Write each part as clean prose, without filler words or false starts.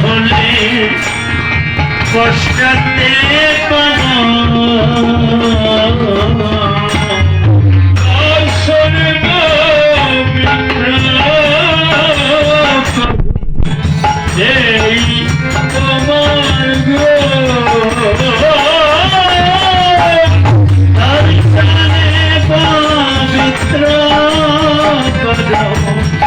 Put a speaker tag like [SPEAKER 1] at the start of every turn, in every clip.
[SPEAKER 1] হলে কষ্টতে এই তোমার দর্শনে পবিত্র করো এই তোমার দর্শনে পবিত্র করো এই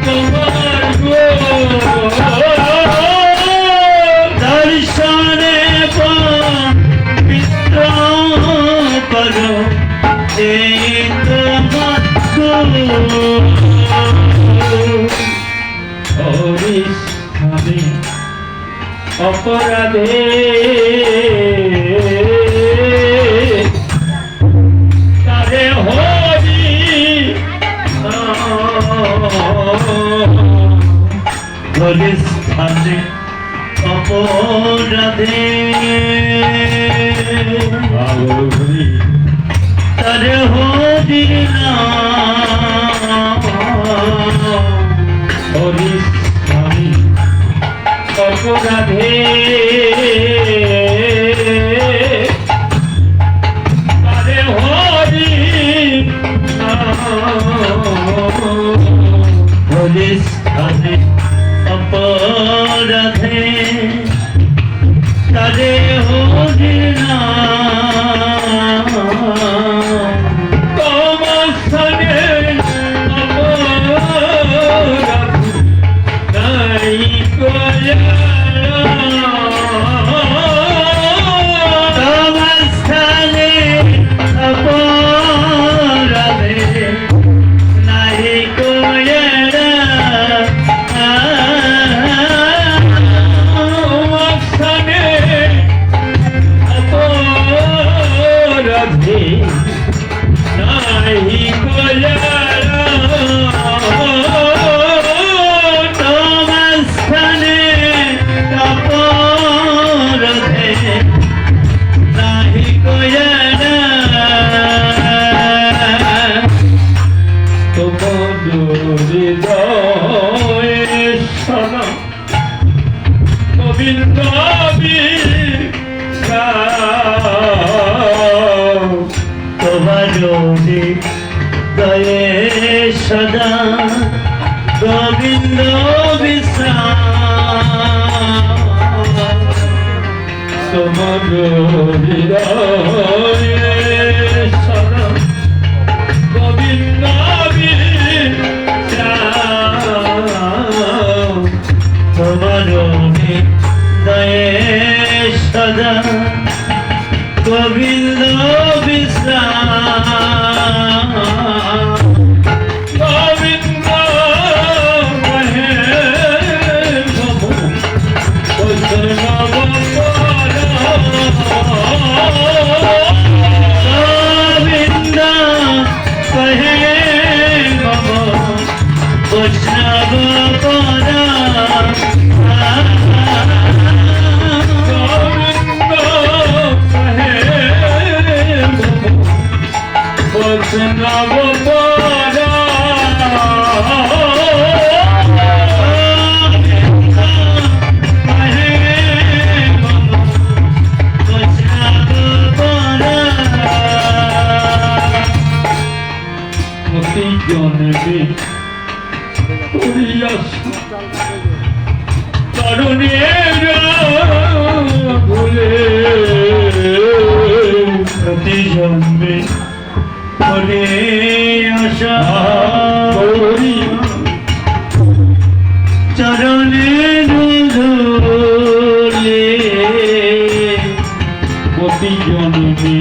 [SPEAKER 1] তোমার দর্শনে পবিত্র করো এই তোমার হরিস্থানে অপরাধে তারে হরি হরিস্থানে অপরাধে তারে হরি হরিস্থানে অপরাধে তারে হরি হরিস্থানে অপরাধে তারে হরি তোমার স্থানে অপরাধ নাই তোমার স্থানে অপরাধে নাই দয়ে সদা গোবিন্দ বিশ্রাম তোমার হৃদয়ে সদা গোবিন্দ বিশ্রাম তোমার হৃদয়ে সদা গোবিন্দ বিশ্রাম গোবিন্দ কহে বৈষ্ণব গোবিন্দ কহে বৈষ্ণব পরা বৈষ্ণব পরা অতি জনবে তরুণের ভুলে অতি জন্মে করে আশা করি চরণে ধুলে অতি জন্মে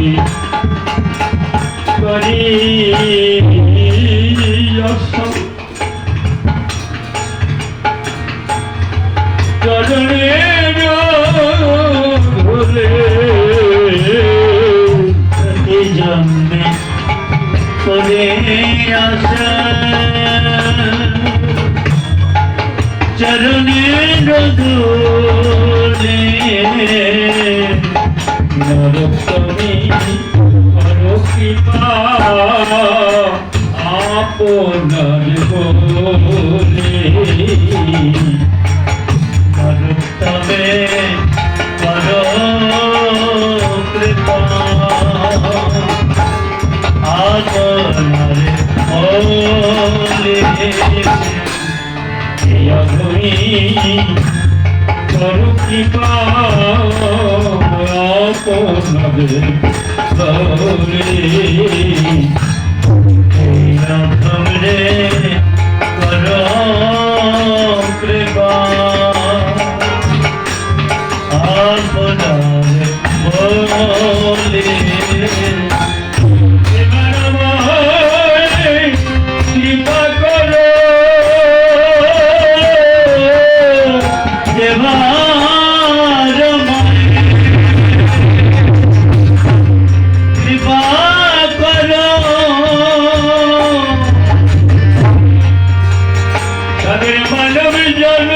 [SPEAKER 1] করি আশা চরণে ধুলে জন্মে করে আশা চরণে চরণের ধুলে নরোত্তমে করো কৃপা আপনার বলে নরোত্তমে করো কৃপা আপনার বলে করো কৃপা আপনার বলে রে করো কৃপা আপনার বলে কৃপা করো কৃপা করো তাদের মানব জন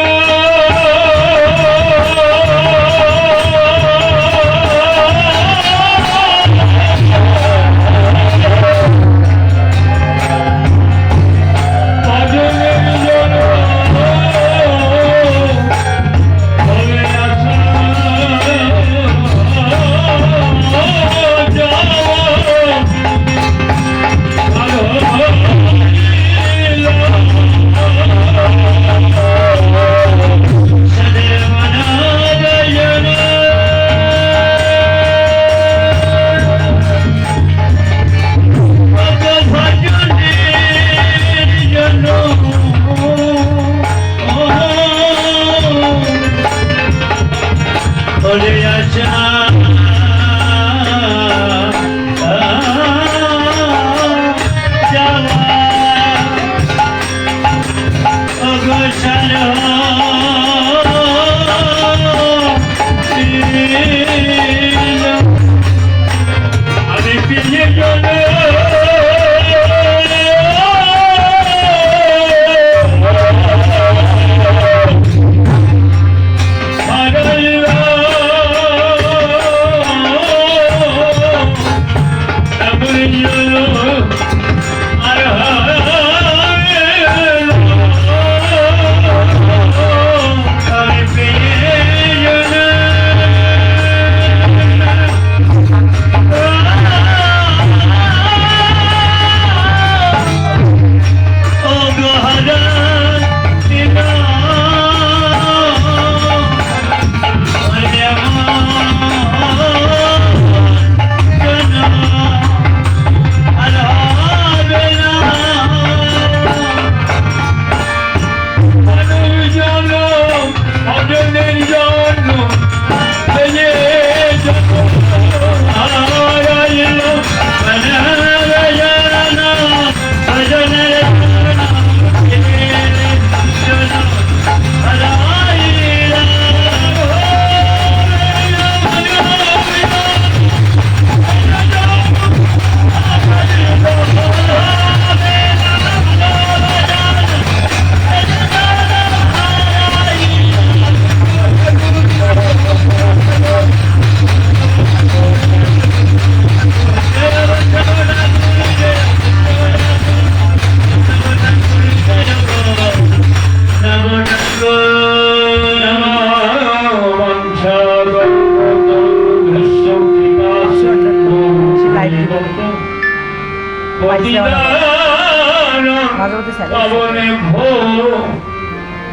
[SPEAKER 1] পাবনে ভো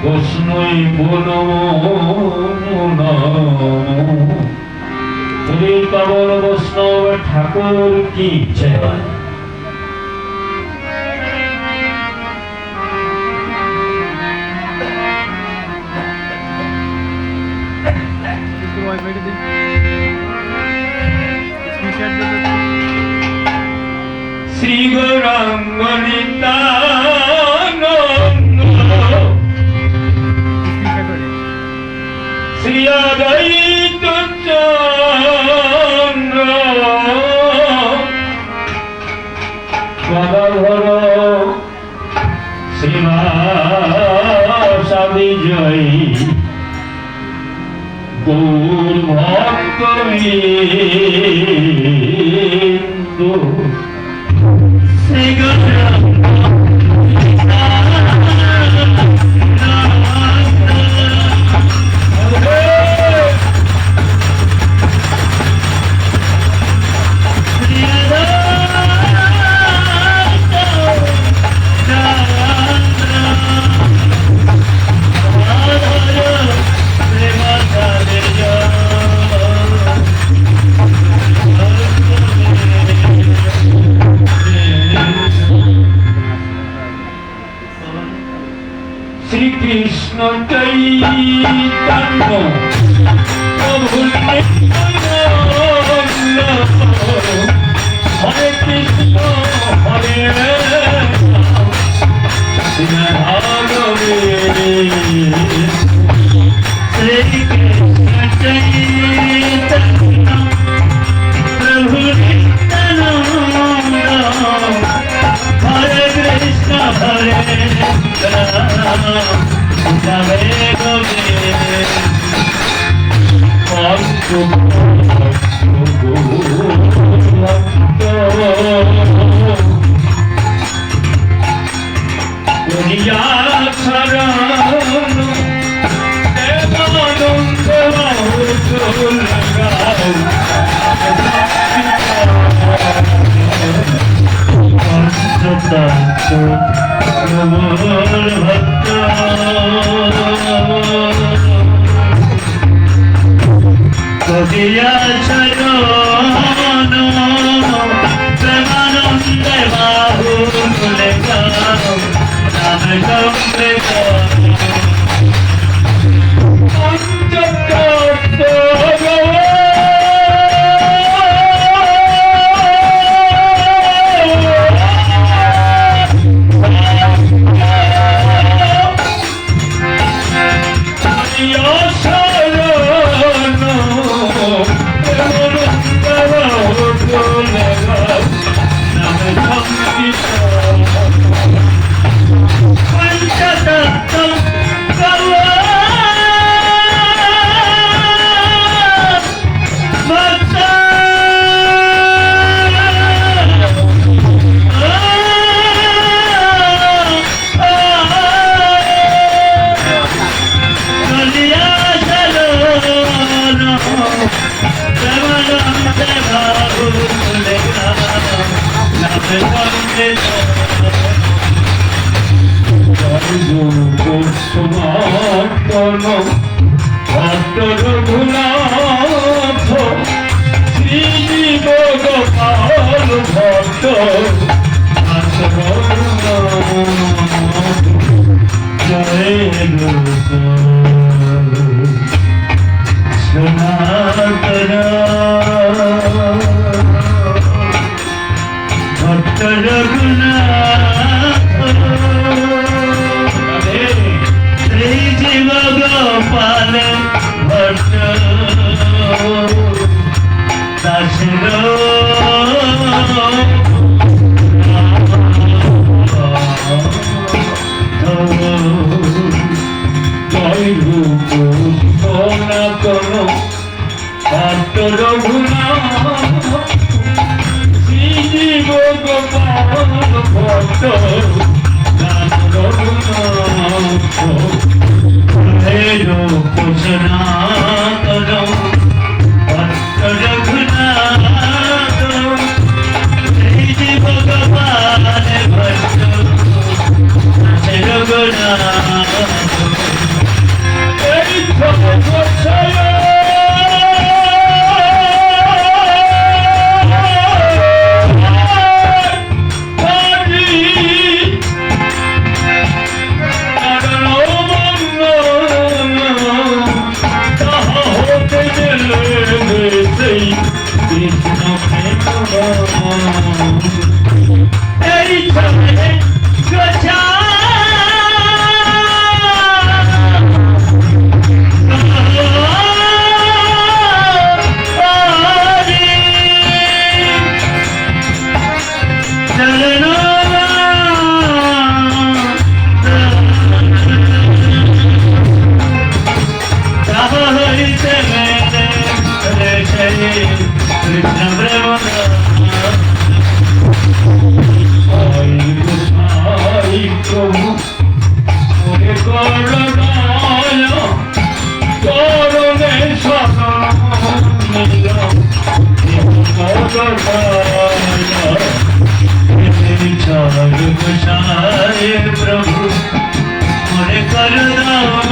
[SPEAKER 1] বৈষ্ণই বলো পাবন বৈষ্ণব ঠাকুর কি জয়। শ্রী গৌরাঙ্গ নিত্যানন্দ শ্রী অদ্বৈত চন্দ্র গদাধর শ্রীবাসাদি জয় গৌর ভক্তবৃন্দ শ্রী শ্রীকৃষ্ণ চৈতন্য প্রভু নিত্যানন্দ হরে কৃষ্ণ হরে রাম শ্রীকৃষ্ণ চৈতন্য প্রভু নিত্যানন্দ হরে কৃষ্ণ হরে Ram Hare Kodiya charono premanande bahu lega nam gambe Krishna প্রেম প্রভু মনে করুণায় করুণে সদায় প্রভু মনে করুণায়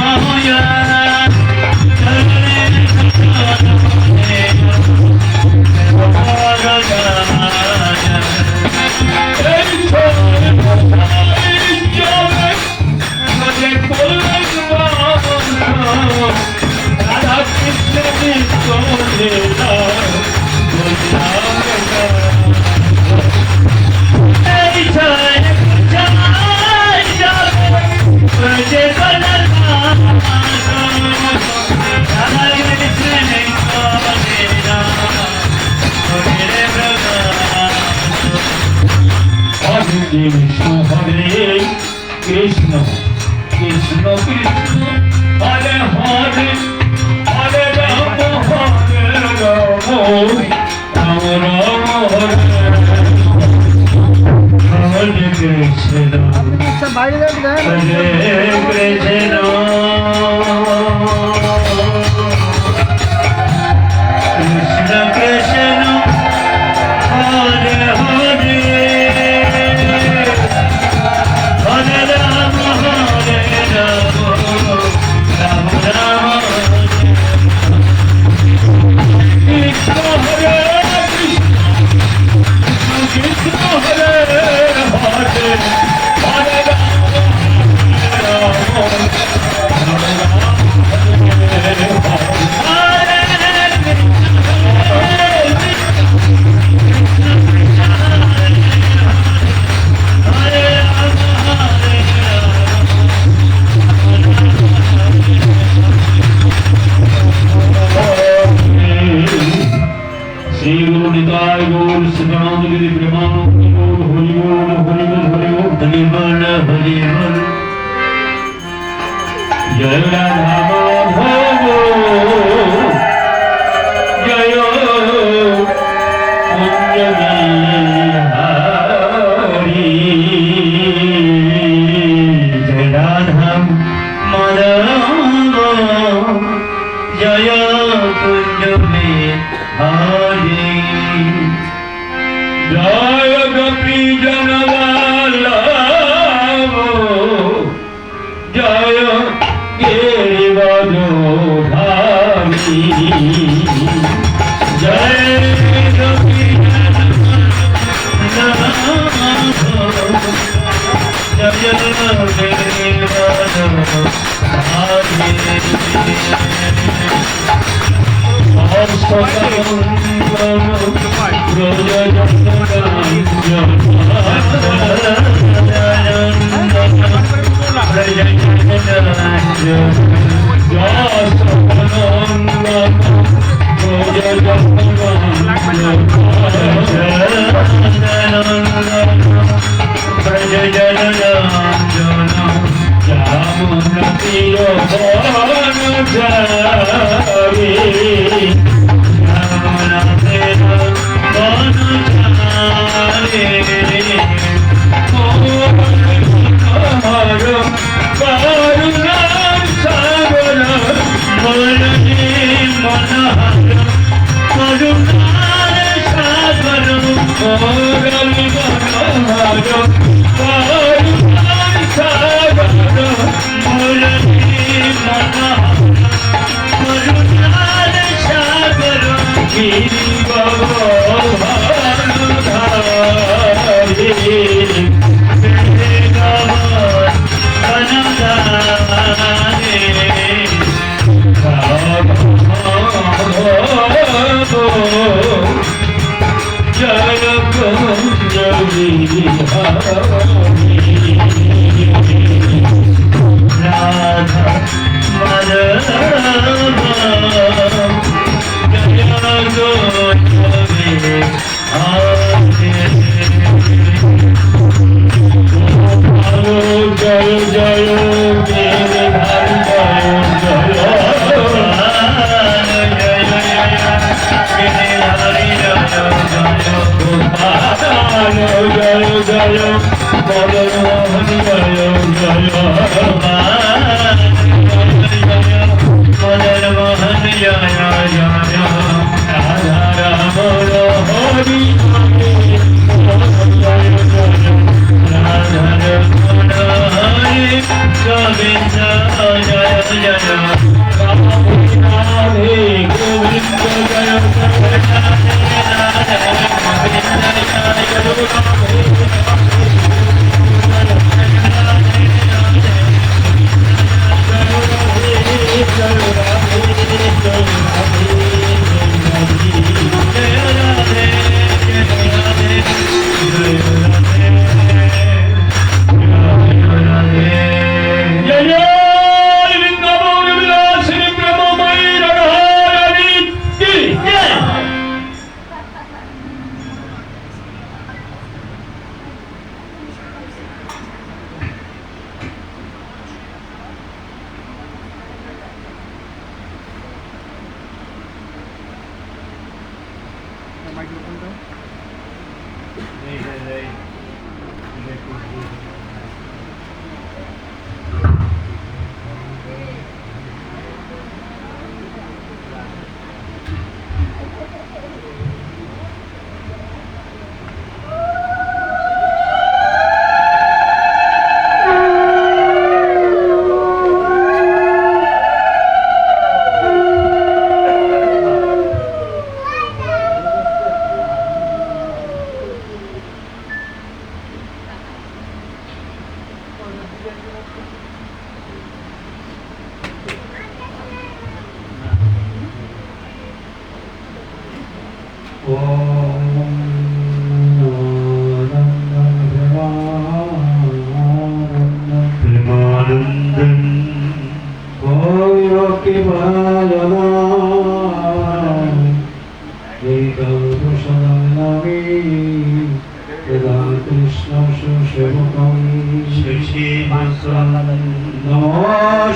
[SPEAKER 1] Krishna Hare Krishna Krishna Krishna Hare Hare Hare Rama Hare Rama Rama Rama Hare Krishna Hare Krishna Krishna Krishna Hare Hare Jai Radha Madhava Jai Kunjabihari Jai Radha Madhava Jai Kunjabihari Jai Gopi Janavallabha Jai Giridhari Jai Gopi Jai Radhe Govinda জয়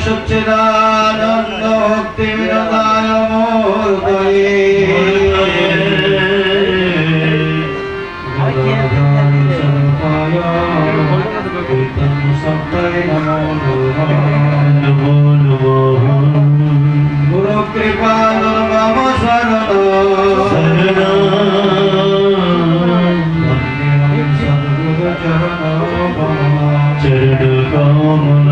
[SPEAKER 2] सच्चिदानंद भक्ति विनोदाय मूर्तये नमो नमो गुरु कृपा दुर्गम शरणं चरण कमल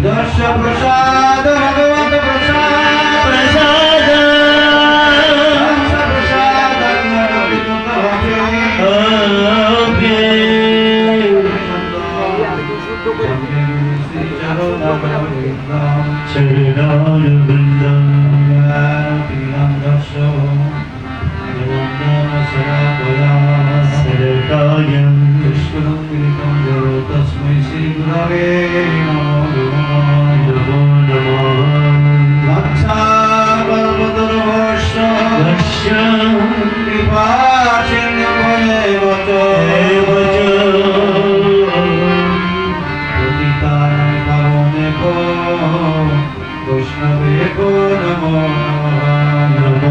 [SPEAKER 2] दर्श प्रसाद भगवत प्रसाद प्रसाद चरणार वृंदम सरकाय तस्मै श्री गुरवे नमो नमः वत्सावल्लभदर्भश्च कृपासिन्धुभ्येव च पतितानां पावनेभ्यो वैष्णवेभ्यो नमो नमः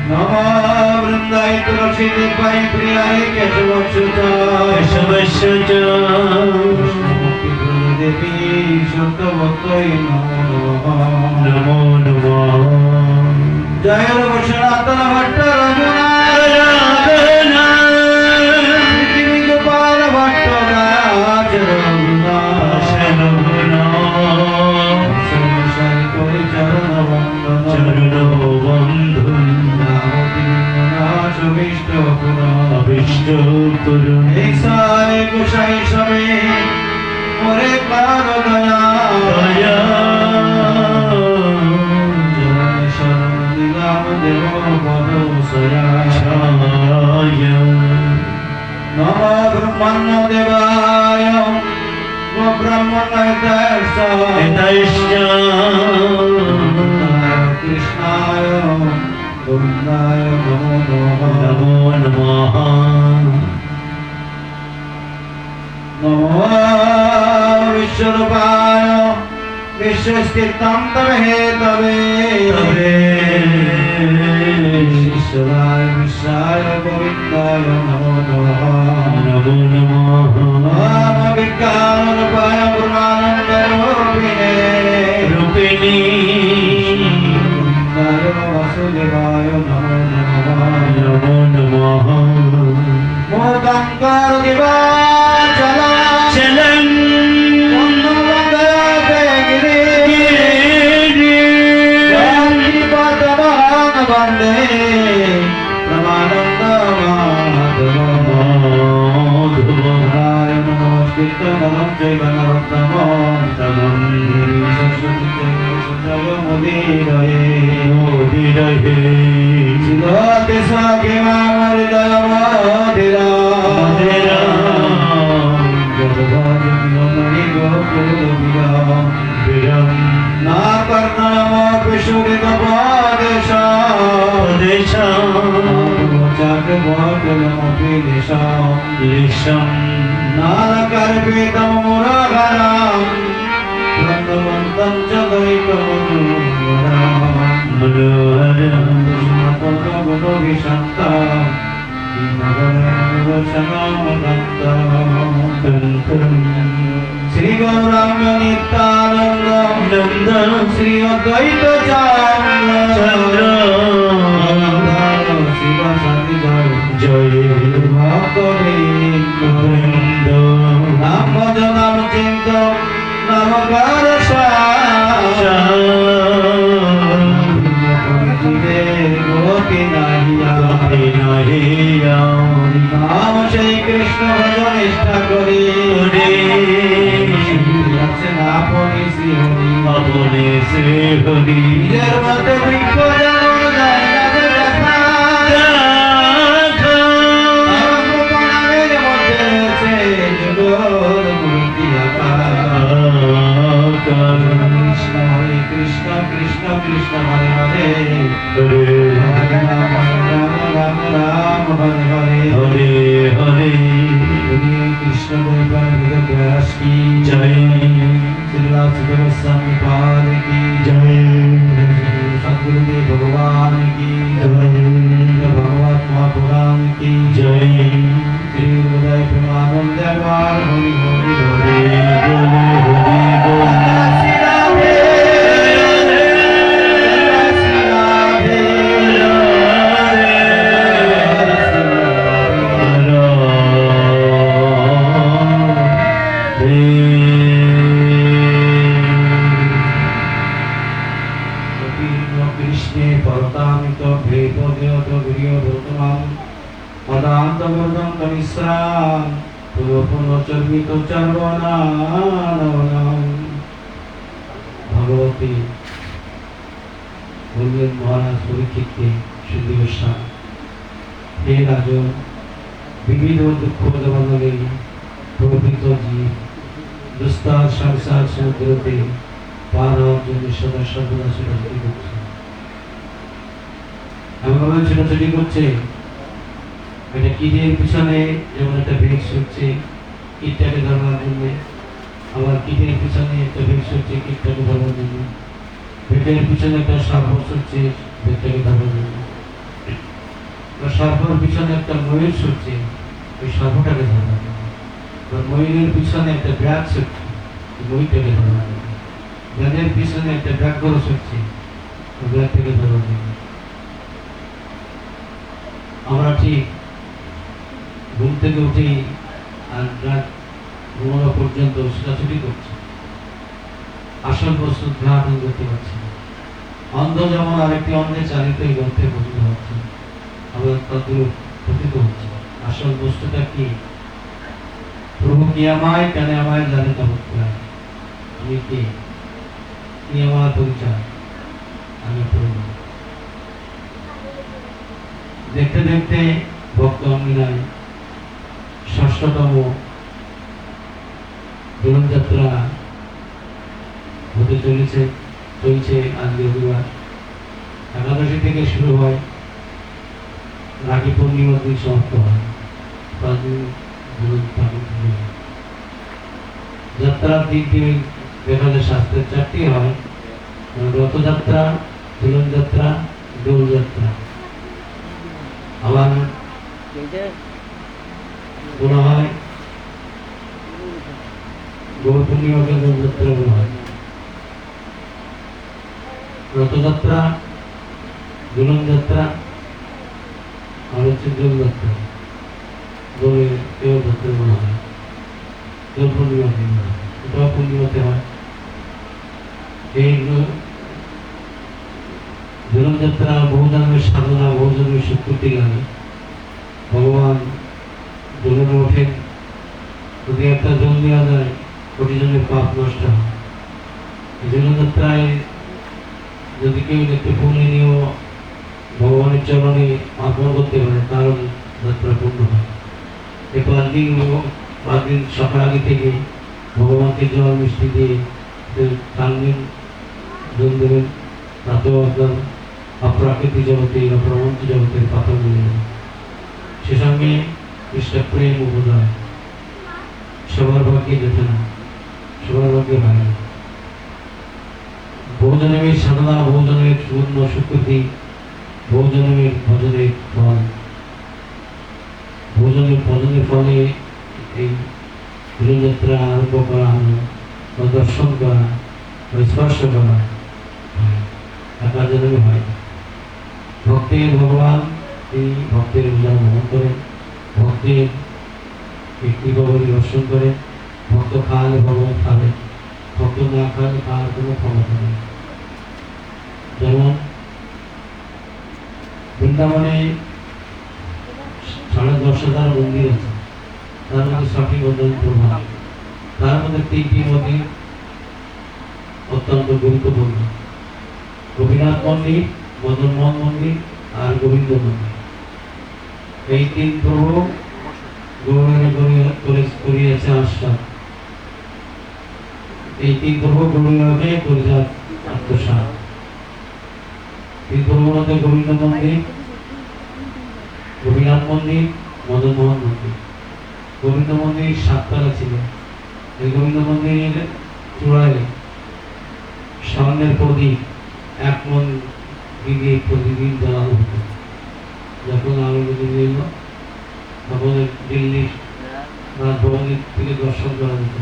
[SPEAKER 2] नमो वृन्दाय तुलसी देवाय प्रियाय केशवस्य च देवी शुद्धभक्तये नमो नमः जय भूषणातन भट्ट रघुनाथना पृथ्वी गोपाल भट्ट राज रघुनाथ चरण वंदन अभिष्ट पुरुष ऐसाय कुशाई समे मोरे पार दया शरण दिलाम देव पदो सयाय नमो ब्रह्मण्य देवाय वो ब्रह्मण्यश्च कृष्णाय गोविन्दाय नमो नमः नमो विश्वरूपाय विश्वस्थितं तमेतवे ईश्वराय विश्वाय गोविन्दाय नमो नमः नमो विज्ञानरूपाय रूपिणे वासुदेवाय नमो नमः मोदंकर दिवाचलं ভক্তি সখে মামর দয়ামধিরা জগৎ গোকুল বিরাম না কর্ণম বিশুরিত পদেশাম চাক বকলমপি লিশাম নারকর্পিতম মুরাগারাম প্রন্দবন্তম চ দৈতমনুরাম মনোহরম গুণবিশান্তাম শ্রী গৌরাঙ্গ নিত্যানন্দ নন্দন শ্রী অদ্বৈত চন্দ্র শিব সাথী জয় ভক্ত বৃন্দ নাম ভজ নাম চিন্ত নাম গার গতি নাহিয়া নাম সেই কৃষ্ণ ভজ নিষ্ঠা করি আপনি শ্রী হরি নিজের মতে বৃক্ষ কৃষ্ণ কৃষ্ণ কৃষ্ণ হরে হরে হরে রাম রাম রাম হরে হরে হরে হরে কৃষ্ণ ব্যাস কি জয় শ্রীরাম গোস্বামী পাদ কি জয় সদ্গুরুদেব ভগবান কি জয় ভগवत महापुराण की जय श्री उदय प्रेमानंद हरि हरि हरे कृष्णे परतामित भेदोद्योत वीर्योधोत्तमं पदान्तवर्धं कनिस्रां पूर्वपुनश्चर्वित चर्वणानवनं भगवती বললেন মহারাজ পরীক্ষিতকে শুদ্ধ গোস্বামী হে রাজন বিবিধ দুঃখ দেবানলে প্রকৃত জীব দুস্তার সংসার সমুদ্রতে পার হওয়ার জন্য সদা সর্বদা ছোটাছুটি করছে এমনভাবে ছোটাছুটি করছে একটা কীটের পিছনে যেমন একটা ভেগ ছুটছে কীটটাকে ধরবার জন্য আবার কীটের পিছনে একটা ভেগ ছুটছে কীটটাকে ধরবার জন্য ভেটের পিছনে একটা সাপ ছুটছে ভেটটাকে ধরবার জন্য সাপের পিছনে একটা ময়ূর ছুটছে ওই সাপটাকে ধরবার জন্য ময়ূরের পিছনে একটা ব্যাগ ছুটছে ময়ূরটাকে ধরবার জন্য ব্যাগের পিছনে একটা ব্যাঘ্র ছুটছে ওই ব্যাগ থেকে ধরবার জন্য আমরা ঠিক ঘুম থেকে উঠি আর রাত ঘুমানো পর্যন্ত ছোটাছুটি করছি আসল বস্তু ধারণ করতে পারছি না অন্ধ যেমন আরেকটি অন্ধে চালিত এই গ্রন্থে পতিত হচ্ছে আবার তদ্রূপ পতিত হচ্ছে আসল বস্তুটা কি প্রভু কি আমায় কেন আমায় জানে তা বলতে আমি কি আমার পরিচয় আমি প্রভু দেখতে দেখতে ভক্ত অঙ্গিনায় ষষ্ঠতম দোলনযাত্রা হতে চলছে আজকে রবিবার একাদশী থেকে শুরু হয় রাখি পূর্ণিমার দিন সমাপ্ত হয় যাত্রার দিক দিয়ে দেখা যায় শাস্ত্রের চারটি হয় রথযাত্রা দোলনযাত্রা দোলযাত্রা আবার বলা হয় গৌর পূর্ণিমাকে দোলযাত্রা বলা হয় রথযাত্রা দোলনযাত্রা আর হচ্ছে দোলযাত্রা দোলে কেউ যাত্রা বলা হয় দোল পূর্ণিমা দিন এটাও পূর্ণিমাতে হয় এই দোলনযাত্রা বহু জন্মের সাধনা বহু জন্মের স্বীকৃতি লাগে ভগবান দোলনে ওঠেন যদি একটা জল দেওয়া যায় কোটি জনের পাপ নষ্ট হয় এই দোলনযাত্রায় যদি কেউ দেখতে পূর্ণিনীয় ভগবানের চরণে অর্পণ করতে পারে তার যাত্রা পূর্ণ হয়। এই 5 দিন সকাল আগে থেকে ভগবানকে জল মিষ্টি দিয়ে টানবেন, জল দেবেন, তাতেও আপনার অপ্রাকৃতিক জগতে অপ্রমন্ত জগতের পাথর মিলে যাবে। সে সঙ্গে কৃষ্ণ প্রেম উপদায় সবার ভাগ্যে যেতে না, সবার ভাগ্যে হয় না। বহুজন্মের সাধনা, বহুজন্মের পূর্ণ সুকৃতি, বহুজন্মের ভজনের ফল, বহুজনের ভজনের ফলে এই গুরুযাত্রা আরম্ভ করা হলো বা দর্শন করা বা স্পর্শ করা একার জন্মে হয়। ভক্তের ভগবান এই ভক্তের পূজা গ্রহণ করেন, ভক্তের কৃপাবলী দর্শন করে। ভক্ত খাওয়ালে ভগবান খাবে, ভক্ত না খাওয়ালে খাওয়ার কোনো ক্ষমতা নেই। যেমন বৃন্দাবনে 10,500 মন্দির আছে, তার মধ্যে সঠিক অন্যান্য প্রভাব, তার মধ্যে 3টি মন্দির অত্যন্ত গুরুত্বপূর্ণ: গোপীনাথ মন্দির, মদনমোহন মন্দির আর গোবিন্দ মন্দির। এই 3 প্রভু গৌরাঙ্গে করিয়াছে আশ্বাস। এই 3 প্রভু গৌরাঙ্গে করিয়া আত্মসাৎ। 3 প্রভুর মধ্যে গোবিন্দ মন্দির, গোপীনাথ মন্দির, মদনমোহন মন্দির। গোবিন্দ মন্দির 7 তলা ছিল। এই গোবিন্দ মন্দিরের চূড়ায় স্বর্ণের প্রদীপ 1 মণ দিকে প্রতিদিন জ্বালানো হতো। যখন আলোকিত হইল তখন দিল্লির রাজভবনের থেকে দর্শন করা যেত।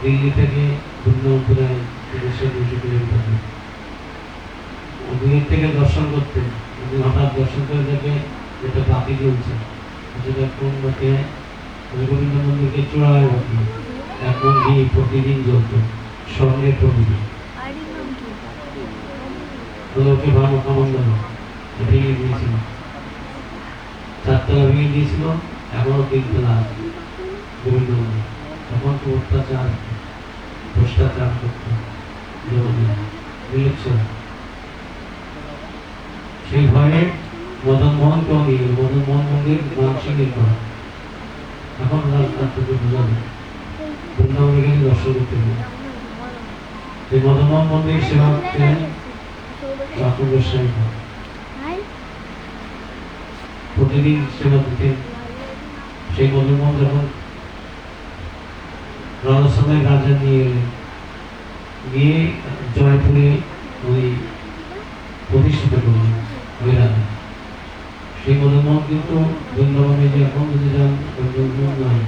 [SPEAKER 2] দিল্লি থেকে বৃন্দাবন প্রায় 150-200 কিলোমিটার দূরের থেকে দর্শন করতে, হঠাৎ দর্শন করে দেখে যেটা বাতি জ্বলছে, যেটা কোন বাতি? গোবিন্দ মন্দিরকে চূড়ায় বাতি 1 মণ ঘি প্রতিদিন জ্বলত, স্বর্ণের প্রদীপ। লোকে ভালো কামন্দ ভেঙে দিয়েছিল, 4 তলা ভেঙে দিয়েছিল, এখনো 3 তলা আছে গোবিন্দ মন্দির। তখন তো অত্যাচার ভ্রষ্টাচার করত সেই ভয়ে মদনমোহনকেও নিয়ে মদনমোহন মন্দির মানসিকের করা। এখন রাস্তা থেকে বোঝাবে বৃন্দাবনে গেলে দর্শন করতে হবে। এই মদনমোহন মন্দির সেবা করতেন প্রতিদিন সেবা দিতেন। সেই মদনমোহন যখন রাজস্থানের রাজা নিয়ে এলেন, গিয়ে জয়পুরে ওই প্রতিষ্ঠিত করলেন ওই রাজা। সেই মদনমোহন কিন্তু বৃন্দাবনে যে এখন যদি যান নয়,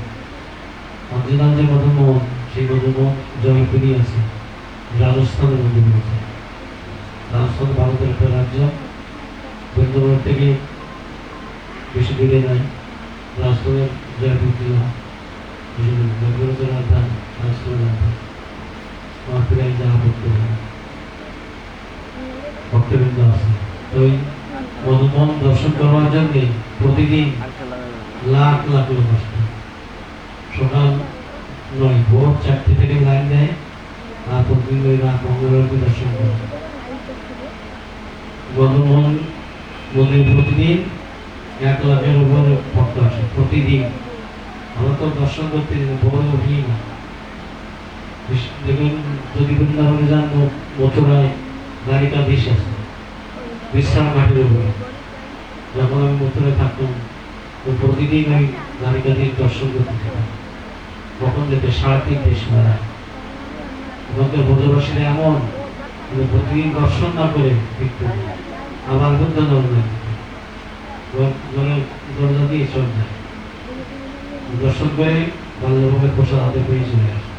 [SPEAKER 2] অরিজিনাল যে মদনমোহন সেই মদনমোহন জয়পুরই আছে, রাজস্থানের মধ্যে রয়েছে। রাজস্থান ভারতের একটা রাজ্য, বৃন্দাবন থেকে বেশি দূরে নাই। রাজস্থানের জয়পুর জেলা, জয়পুরের রাজধানী রাজস্থানের রাজধানী। আমার প্রায় যাওয়া করতে হবে, ভক্তবৃন্দ আছে। তো ওই মদনমোহন দর্শন করবার জন্যে প্রতিদিন লাখ লাখ লোক আসতো। সকাল 9 ভোর 4টে থেকে লাইন দেয়, আর প্রতিদিন ওই রাত মঙ্গলবারকে দর্শন করে। মদনমোহন মন্দির প্রতিদিন 1 লাখের উপরে ভক্ত আসে প্রতিদিন। আমরা তো দর্শন করতে ভোরে উঠি না। দেখুন, যদি বৃন্দাবনে যান, মথুরায় দ্বারিকাধীশ আছে বিশ্রাম ঘাটের উপরে। যখন আমি মথুরায় থাকতাম তো প্রতিদিন ওই দ্বারিকাধীশ দর্শন করতে যেতাম। কখন যেতে 3:30 সময়। ওখানকার ব্রজবাসীরা এমন প্রতিদিন দর্শন না করে ফিরতে, আবার বুদ্ধ দরজা দিয়ে চলে যায়। দর্শন করে বাল্যভোগের প্রসাদ হাতে পেয়ে চলে আসে।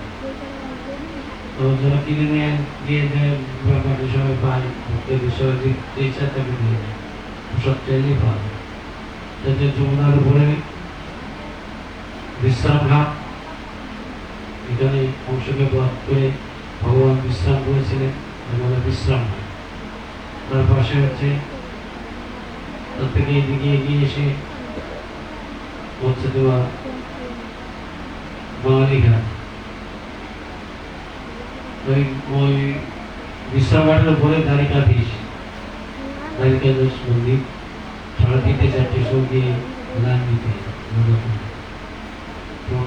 [SPEAKER 2] তো যারা কিনে নিয়ে গিয়ে ব্যাপারটি সবাই পায়, ভক্তের বিষয়ে যে ইচ্ছা তাকে দিয়ে দেয়, প্রসাদ চাইলেই পায়। যাতে যমুনার উপরে বিশ্রাম ঘাট, এখানে অংশকে বাদ করে ভগবান বিশ্রাম করেছিলেন, আমাদের বিশ্রাম ঘাট। তার পাশে হচ্ছে, তার থেকে এদিকে এগিয়ে এসে হচ্ছে তোমার বাঙালি ঘাট। ওই বিশ্রাম ঘাটের উপরে দ্বারিকাধীশ মন্দির। সাড়ে তিনটে চারটে সঙ্গে লাইন দিতে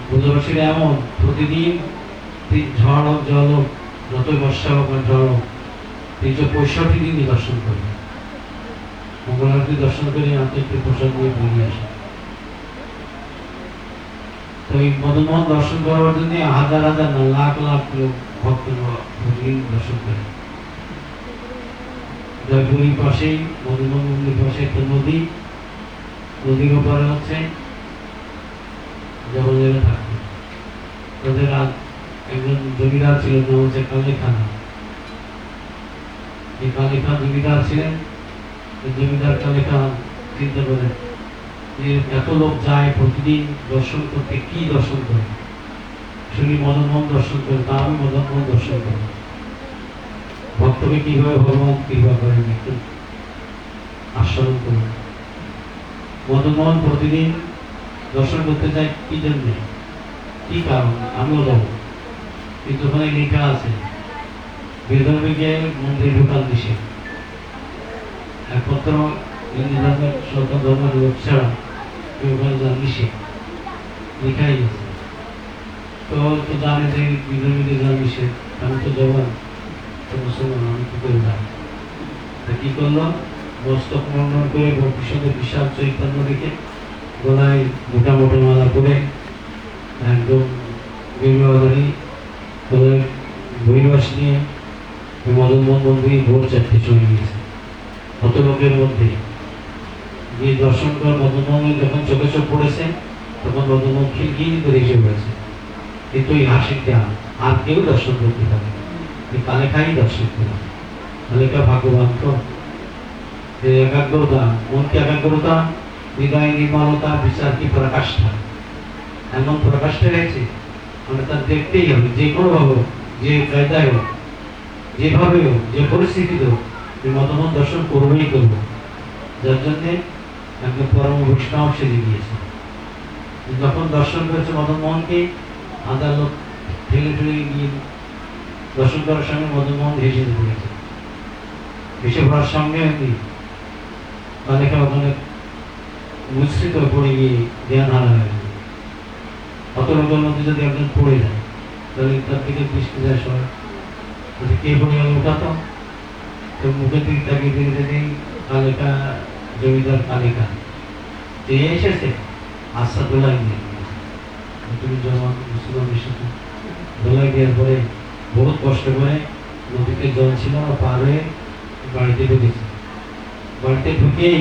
[SPEAKER 2] ব্রজবাসীরা এমন প্রতিদিন ঝড় হোক জল হোক যতই বর্ষা হোক আর ঝড় হোক 365 দিনই দর্শন করে, মঙ্গল আরতি দর্শন করে আন্তর্জাতিক প্রসাদ নিয়ে বেরিয়ে আসে। তো এই মদনমোহন দর্শন করার জন্য হাজার হাজার না লাখ লাখ লোক ভক্ত প্রতিদিন দর্শন করে। জয়পুরীর পাশেই মদনমোহন মন্দির পাশে একটা নদী, নদীর ওপারে হচ্ছে জবরদস্তি থাকতো। তাদের একজন জমিদার ছিলেন, নাম হচ্ছে কালী খান। এই কালী খান জমিদার ছিলেন। জমিদার কালী খান চিন্তা করেন যে এত লোক যায় প্রতিদিন দর্শন করতে, কি দর্শন করে? শুনি মদনমোহন দর্শন করে, তা আমি মদনমোহন দর্শন করি। ভক্তকে কিভাবে ভগবান কৃপা করেন একটু আস্বাদন করুন। মদনমোহন প্রতিদিন দর্শন করতে চাই কি জন্যে, কি কারণ আমিও যাব, কিন্তু ওখানে লেখা আছে বেদবিকে মন্দিরে ঢোকার নিষেধ। একমাত্র হিন্দু ধর্মের সরকার ধর্মের লোক ছাড়া কেউ ওখানে যাওয়ার নিষেধ লেখাই আছে। তো জানে যে বিধর্মীদের যাওয়ার নিষেধ, আমি তো জবান মুসলমান, আমি কি করে যাই? তা কি করলো, মস্তক মন্ডন করে ভক্তির সঙ্গে বিশাল চৈতন্য রেখে গলায় মোটা মোটা মালা করে একদম গেরুয়াধারী গলায় বহির্বাস নিয়ে মদনমোহন মন্দির ভোর 4টে চলে গিয়েছে। কত লোকের মধ্যে গিয়ে দর্শন কর মদনমোহন যখন চোখে চোখ পড়েছে তখন মদনমোহন খিলখিল করে এসে পড়েছে। কিন্তু এই হাসিটা আর কেউ দর্শন করতে পারে, এই কালেখাই দর্শন করে। কালেখা ভাগ্যবান তো, একাগ্রতা, মনকে একাগ্রতা, হৃদয় নির্মলতা, বিচার কি প্রকাশটা, এমন প্রকাশটা রয়েছে মানে তার দেখতেই হবে, যে কোনো ভাবে হোক, যে কায়দায় হোক, যেভাবে হোক, যে পরিস্থিতি হোক, মদনমোহন দর্শন করবেই করবো। যার জন্যে একদম পরম বৈষ্ণব সেজে গিয়েছে। যখন দর্শন করেছে মদনমোহনকে, আধা লোক ঠেলে ঠেলে গিয়ে দর্শন করার সঙ্গে মদনমোহন ভেসে পড়েছে। ভেসে পড়ার সঙ্গে তাদেরকে ওখানে মুশ্রিত পড়ে গিয়ে জ্ঞান হারা হয়ে গেছে। অত লোকের মধ্যে যদি একজন পড়ে যায় তাহলে তার দিকে দৃষ্টি যায় সবাই, কে পড়ে গেল ওঠাতো, তো মুখের দিকে তাকিয়ে দিকে দিকে কালেকা জমিদার কালিকা যে এসেছে আস্থা দোলাই নিয়ে তুমি জমা মুসলমান এসেছে। দোলাই দেওয়ার পরে বহুত কষ্ট করে নদীতে জল ছিল পার হয়ে বাড়িতে ঢুকেছে। বাড়িতে ঢুকেই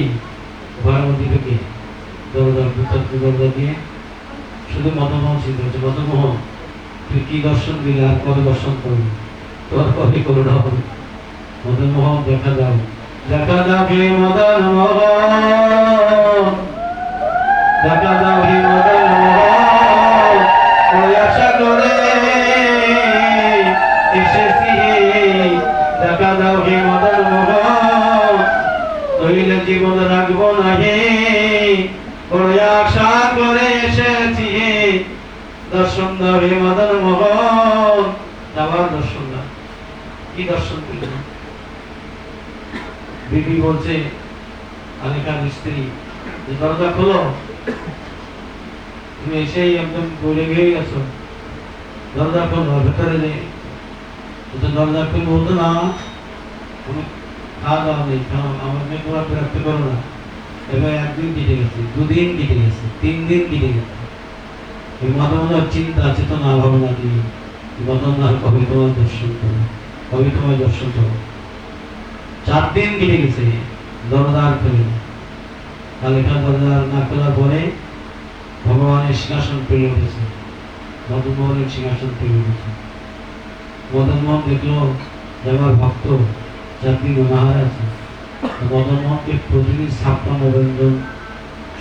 [SPEAKER 2] ঘরের মধ্যে ঢুকে দরজা দিয়ে শুধু মদনমোহন চিন্তা হচ্ছে, মদনমোহন তুই কি দর্শন দিলে, আর কবে দর্শন করবি, তোর কবে করোনা হবে? মদনমোহন দেখা দাও, দেখা দাও হে মদনমোহন, দেখা দাও হে মদনমোহন, ওই আশা করে এসেছি, দেখা দাও হে মদনমোহন, নইলে জীবন রাখবো না হে, ওই আশা করে এসেছি, দর্শন দাও হে মদনমোহন। আবার দর্শন দাও, কি দর্শন দিল? বিবি বলছে কালিকার স্ত্রী, দরজা খোলো, তুমি এসেই একদম বলে গিয়ে গেছো, দরজা খোলো, ভেতরে নেই। দরজা খুলে বলতো না, তুমি খাওয়া দাওয়া নেই, আমার মেয়ে পুরো বিরক্ত করো না। এবার একদিন কেটে গেছে, 2 দিন কেটে গেছে, 3 দিন কেটে গেছে। এই মদনমোহন চিন্তা চেতনা ভাবনা দিয়ে মদনমোহন কবে তোমার দর্শন করো, কবে তোমার দর্শন করো। 4 দিন কেটে গেছে, দরজার খুলে কালিকা দরজা না খোলার পরে ভগবানের সিংহাসন পেয়ে উঠেছে, মদনমোহনের সিংহাসন পেয়ে উঠেছে। মদনমোহন দেখলো যে আমার ভক্ত 4 দিন অনাহারে আছে। মদনমোহনকে প্রতিদিন 56 ব্যঞ্জন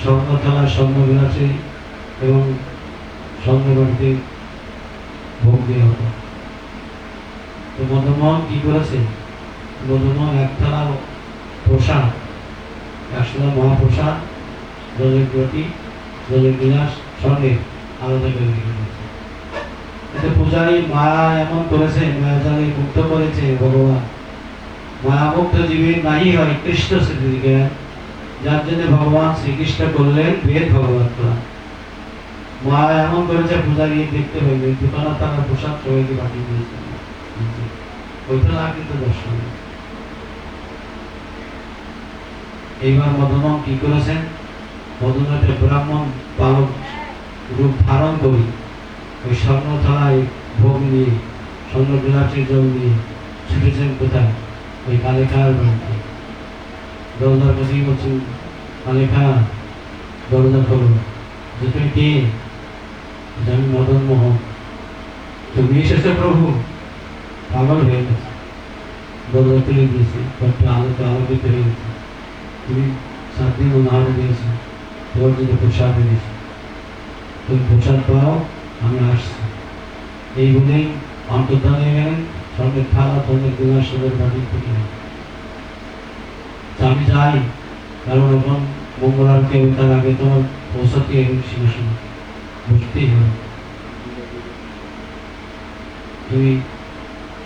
[SPEAKER 2] স্বর্ণ থালায় স্বর্ণ বিলাসে এবং স্বর্ণ বাড়িতে ভোগ দেওয়া হতো। তো মদনমোহন কি করেছে, মদনমোহন 1 থালা প্রসাদ, 100 মহাপ্রসাদ, জলের প্রতি জলের বিলাস স্বর্ণের আলাদা করে রেখেছে। এতে পূজারী মায়া এমন করেছে, মায়াজালে মুক্ত করেছে ভগবান। মায়ামুক্ত জীবের নাই হয় কৃষ্ণ স্মৃতি জ্ঞান, যার জন্য ভগবান শ্রীকৃষ্ণ করলেন বেদ ভগবত পুরাণ। মা এমন করেছে পূজারি দেখতে পাইবে দোকানা তারা প্রসাদ সবাইকে পাঠিয়ে দিয়েছে, ওইটা না কিন্তু দর্শন। এইবার মদনম কি করেছেন, মদনতে ব্রাহ্মণ বালক রূপ ধারণ করি ওই স্বর্ণ থালায় ভোগ নিয়ে স্বর্ণ বিলাসের জল নিয়ে ছুটেছেন কোথায়, ওই কালেখার বাড়িতে। দরজার কাছেই বলছেন, কালেখা দরজা খোলো। যে তুমি কে? আমি মদন মোহন। তুমি এসেছো প্রভু? পাগল হয়ে গেছে, দরজা তুলে দিয়েছে, ঘরটা আলোতে আলোকিত হয়ে গেছে। তুমি 7 দিন উদাহরণ দিয়েছো, তোমার জন্য প্রসাদ দিয়েছি, তুমি প্রসাদ পাও, আমি আসছি। এই বলেই অন্তর্ধান হয়ে গেলেন। সঙ্গে থালা সঙ্গে দিনার সঙ্গে বাড়ি থেকে আমি যাই, কারণ এখন মঙ্গলারকে তার আগে তোমার পৌঁছাতে এবং সিংহাসন বসতেই হবে, তুমি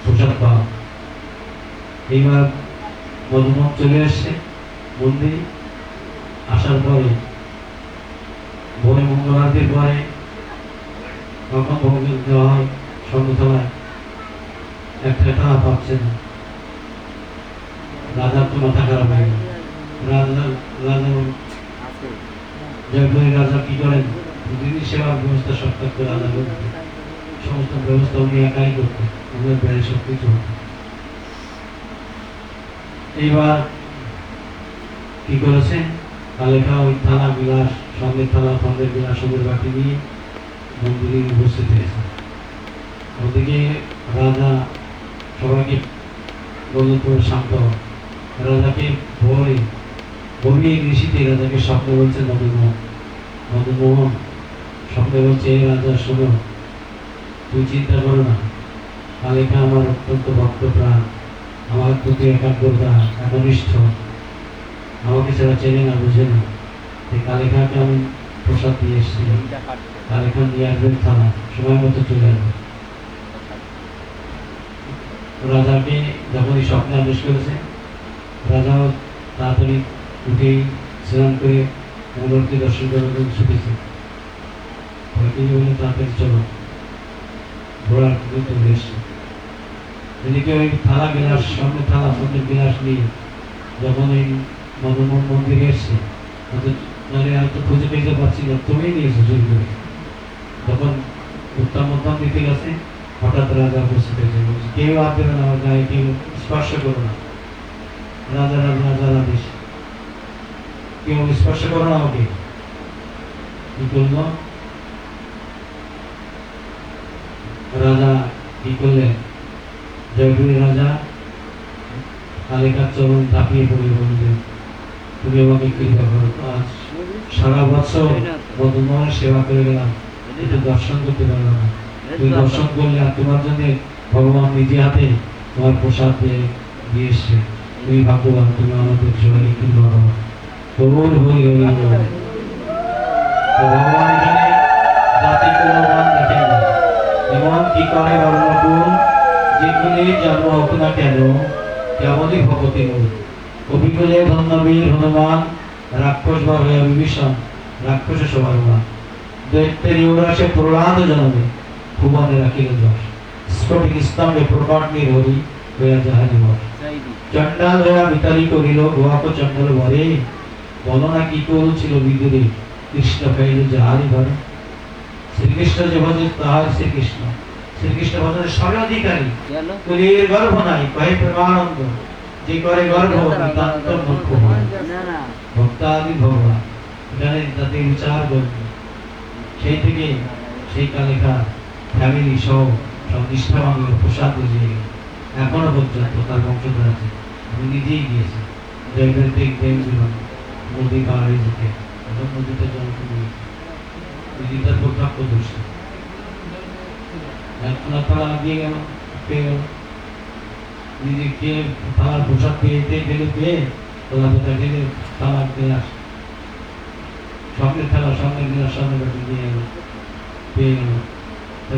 [SPEAKER 2] প্রসাদ পাও। এইবার মধুমন চলে আসছে মন্দিরে। আসার পরে ভোরে মঙ্গলারতির পরে কখন ভোগ দেওয়া হয় সন্ধ্যা, একটা টাকা পাচ্ছে না। রাজার তো মাথা খারাপ হয়ে গেল। রাজা কি করেন, প্রতিদিন সেবার ব্যবস্থা সব থাকতো, রাজা করতে সমস্ত ব্যবস্থা উনি একাই করতেন, ওদের বেড়ে সব কিছু হতো। এইবার কি করেছেন, কালেখা ওই থালা বিলাস সঙ্গে থালা সঙ্গে বিলাস সঙ্গে বাটি নিয়ে মন্দিরে উপস্থিত হয়েছে। ওদিকে রাজা সবাইকে বলল করে শান্ত। রাজাকে ভোরে ভোরে ঋষিতে রাজাকে স্বপ্ন বলছে মদনমোহন। মদনমোহন স্বপ্নে বলছে, এই রাজা শোনো, তুই চিন্তা করো না, কালেখা আমার অত্যন্ত ভক্ত প্রাণ, আমার প্রতি একাগ্রতা একনিষ্ঠ, আমাকে সেটা চেনে না বুঝে না। এই কালেখাকে আমি প্রসাদ দিয়ে এসেছি, কালেখা নিয়ে আসবেন থানা, সময় মতো চলে আসবে। রাজাকে যখন এই স্বপ্নে আদেশ করেছে, রাজাও তাড়াতাড়ি উঠেই স্নান করে মঙ্গলকে দর্শন করার জন্য ছুটেছে। বলে তাড়াতাড়ি চলো, ঘোড়ার চলে এসছে। এদিকে ওই থালা বিলাস সঙ্গে থালা সঙ্গে বিলাস নিয়ে যখন এই মদনমোহন মন্দিরে এসছে, হয়তো খুঁজে পেতে পারছি না, তুমি নিয়েছো চুরি করে। যখন উত্তম মধ্যম দিতে গেছে, হঠাৎ রাজা উপস্থিত হয়েছে, কেউ হাত দেবে না আমার গায়ে, কেউ স্পর্শ করো না। রাজার আদেশ, কেউ স্পর্শ করো না আমাকে। কি করল রাজা, কি করলেন, জয়পুরের রাজা কালিকার চরণ ঝাঁপিয়ে পড়ে বললেন, তুমি আমাকে কৃপা করো, আজ সারা বছর মদনমোহনের সেবা করে গেলাম, একটু দর্শন করতে পারলাম না। তুমি দর্শন করলে আর তোমার জন্য ভগবান নিজে হাতে তোমার প্রসাদ দিয়ে এসছে, তুমি ভাগ্যবান, তুমি আমাদের সবাইকে কৃপা করো। তোর হই হই ভগবান এখানে জাতি কুলমান দেখেন না, যেমন কি করে বর্ণকুল যেখানে জন্ম হোক না কেন, কেমনই ভগতি মূল। কবিকুলে ধন্যবীর হনুমান, রাক্ষস বা হয়ে বিভীষণ, রাক্ষসে সবারমান। দৈত্যের ইউরাসে প্রহ্লাদ জন্মে, ভুবনে রাখিল যশ। স্ফটিক স্তম্ভে প্রকট নিরহরি হইয়া যাহারি বশ। চণ্ডাল হইয়া বিতাড়ি করিল গোয়াক চণ্ডাল বরে, বলনা কি করছিল বিদুরে, কৃষ্ণ পাইল যাহারি ঘরে। শ্রীকৃষ্ণ যে ভজে তাহার শ্রীকৃষ্ণ, শ্রীকৃষ্ণ ভজনের সবে অধিকারী, কলির গর্ভ নাই কহে প্রেমানন্দ, যে করে গর্ভ নিতান্ত মুখ্য হয়। ভক্তাদি ভগবান এখানে তাদের বিচার গর্ব। সেই থেকে সেই কালেখা ফ্যামিলি সহ সব নিষ্ঠাবাঙ্গের প্রসাদ বুঝিয়ে গেল। এখনো পর্যন্ত তার বংশধর আছে। আমি নিজেই গিয়েছি নদী পাহাড়ে যেতে, এখন নদীতে জল কমে গেছে, নদীটার প্রত্যক্ষ দোষী তারা দিয়ে গেল, পেয়ে গেল, নিজেকে তার পোশাক পেয়েতে গেলে পেয়ে তোলা পোতা গেলে তালাক দিয়ে আস স্বপ্নের খেলা, স্বপ্নের দিন সামনে বাটি দিয়ে গেল, পেয়ে গেল।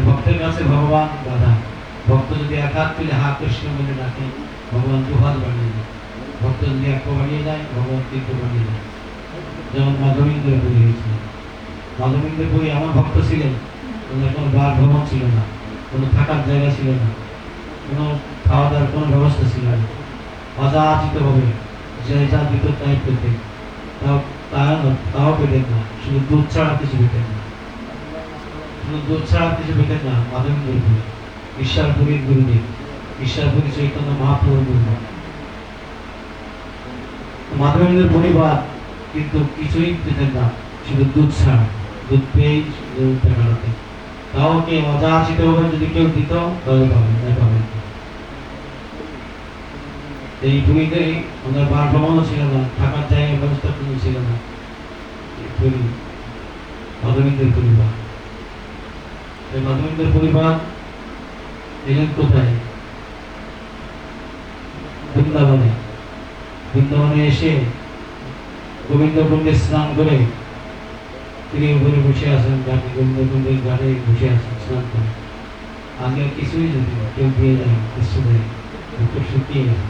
[SPEAKER 2] ভক্তের কাছে ভগবান বাধা। ভক্ত যদি এক হাত তুলে হা কৃষ্ণ বলে ডাকে, ভগবান দু হাত বাড়িয়ে দেয়। ভক্ত যদি এক পা বাড়িয়ে যায়, ভগবান তিন পা বাড়িয়ে দেয়। যেমন মাধবেন্দ্র পুরী হয়েছিল। মাধবেন্দ্র পুরী আমার ভক্ত ছিলেন, ওনার কোনো বাসভবন ছিল না, কোনো থাকার জায়গা ছিল না, কোনো খাওয়া দাওয়ার কোনো ব্যবস্থা ছিল না। অযাচিতভাবে যে যা দিত তাই পেতেন, তাও পেতেন না, শুধু দুধ ছাড়া কিছু পেতেন না, শুধু দুধ ছাড়া কিছু পেতেন না। মাধবেন্দ্র পুরী ঈশ্বরপুরীর গুরুদেব, ঈশ্বরপুরী চৈতন্য মহাপ্রভুর গুরুদেব। মাধবেন্দ্রের পরিবার কিন্তু কিছুই পেতেন না, শুধু দুধ ছাড়া, দুধ পেয়েই টাকা পেতেন। তাও কে অযাচিতভাবে যদি কেউ দিত তাহলে পাবেন, না পাবেন। এই পুরীতে ওনার বাসভবনও ছিল না, থাকার জায়গার ব্যবস্থা কোনো ছিল না। পুরী মাধবেন্দ্রের পরিবার, এই মাধবেন্দ্রের পরিবার এলেন কোথায়? বৃন্দাবনে। বৃন্দাবনে এসে গোবিন্দকুণ্ডে স্নান করে তিনি উপরে বসে আছেন, ঘাটে গোবিন্দকুণ্ডের ঘাটে বসে আছেন স্নান করে। আগে কিছুই যদি কেউ দিয়ে যায়, কিছু দেয়, খুব শুকিয়ে গেছে,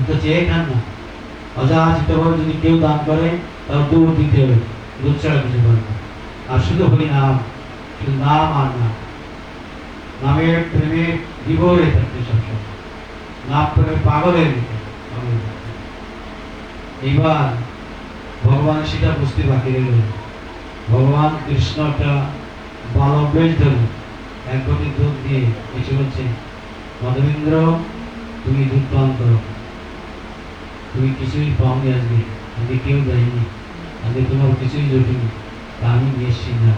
[SPEAKER 2] তো চেয়ে খান না। অযাচিতভাবে যদি কেউ দান করে তাও দুধ দিতে হবে, দুধ ছাড়া কিছু পাবে না। আর শুধু হরি নাম, শুধু নাম আর নাম, নামের প্রেমে বিভোরে থাকতে সবসময়, নাম প্রেমে পাগলের মতো। এইবার ভগবান সেটা বুঝতে বাকি রইল। ভগবান কৃষ্ণ একটা বালক বেশ ধরে এক ঘটি দুধ দিয়ে এসে বলছে, মাধবেন্দ্র তুমি দুধ পান করো, তুমি কিছুই পাওনি আজকে, আজকে কেউ দেয়নি, আজকে তোমার কিছুই জটিনি, তা আমি নিয়ে এসছি না।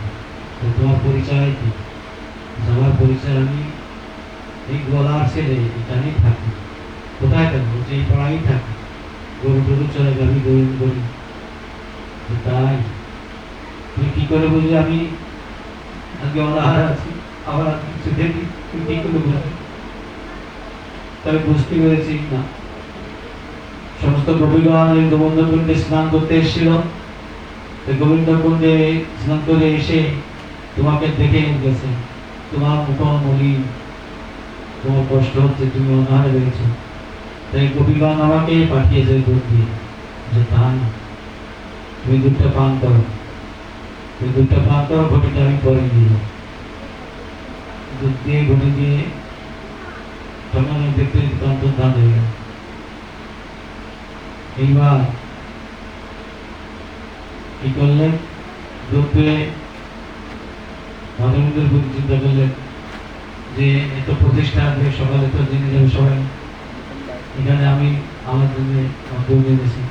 [SPEAKER 2] তো তোমার পরিচয় কি? আমার পরিচয় আমি এই গলার ছেলে, এখানেই থাকি। কোথায় থাকবো? যে এই পাড়াই থাকি, গরু টরু চলে আমি গরু করি। তাই তুই কি করে বুঝলি আমি আজকে অনাহার আছি, আবার আজকে কিছু দেখি? তুই কি করে বুঝলি? তবে বুঝতে পেরেছি না। সমস্ত গোপীগণ এই গোবিন্দকুণ্ডে স্নান করতে এসেছিল। গোবিন্দকুণ্ডে স্নান করে এসে তোমাকে দেখে গেছে, তোমার মুখমলি, তোমার কষ্ট হচ্ছে, তুমি অনাহারে রয়েছো। তাই গোপীগণ আমাকে পাঠিয়েছে দুধ দিয়ে, যে তা না, তুমি দুধটা পান করো, তুমি দুধটা পান করো, ঘটিটা আমি পরে দিয়ে যাবো। দুধ দিয়ে ঘটি দিয়ে তখন দেখতে অন্তর্ধান হয়ে গেল। এইবার কি করলেন? দুধ পেয়ে মাধবেন্দ্রের প্রতি চিন্তা করলেন যে এত প্রতিষ্ঠা আসবে, সকালে তো জেনে যাবে সবাই, এখানে আমি আমার জন্য দুধ এনেছি।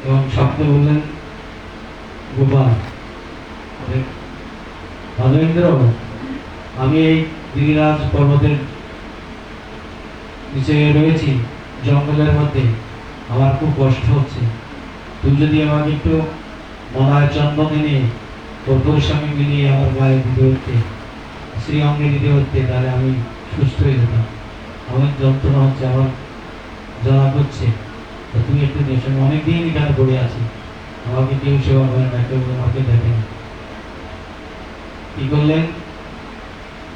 [SPEAKER 2] এবং স্বপ্ন বললেন, গোপাল মাধবেন্দ্র, আমি এই গিরিরাজ পর্বতের নিচে রয়েছি, জঙ্গলের মধ্যে, আমার খুব কষ্ট হচ্ছে। তুই যদি আমাকে একটু মলায় চন্দন এনে তোর সঙ্গে মিলিয়ে আমার গায়ে দিতে হচ্ছে, শ্রী অঙ্গে দিতে হচ্ছে, তাহলে আমি সুস্থ হয়ে যেতাম। আমার যন্ত্রণা হচ্ছে, আমার জ্বালা করছে, তো তুমি একটু দেশে অনেকদিন এখানে পড়ে আছি, আমাকে কেউ সেবা করে না, কেউ আমাকে দেখে না। কি করলেন?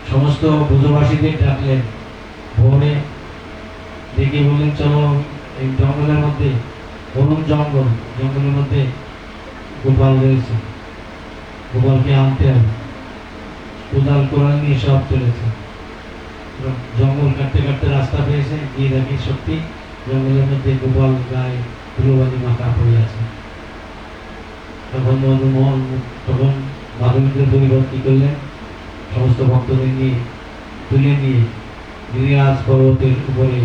[SPEAKER 2] সমস্ত ব্রজবাসীদের ডাকলেন ভোরে, ডেকে বললেন, চলো এই জঙ্গলের মধ্যে, অরুণ জঙ্গল, জঙ্গলের মধ্যে গোপাল রয়েছে, গোপালকে আনতে হবে। কোদাল কোরআন নিয়ে সব চলেছে, জঙ্গল কাটতে কাটতে রাস্তা পেয়েছে, গিয়ে দেখি সত্যি জঙ্গলের মধ্যে গোপাল গায়ে ধুলোবালি মাথা পড়ে আছে। তখন মাধবেন্দ্রের পরিবার কি করলেন? সমস্ত ভক্তদের নিয়ে তুলে নিয়ে গিরিরাজ পর্বতের উপরে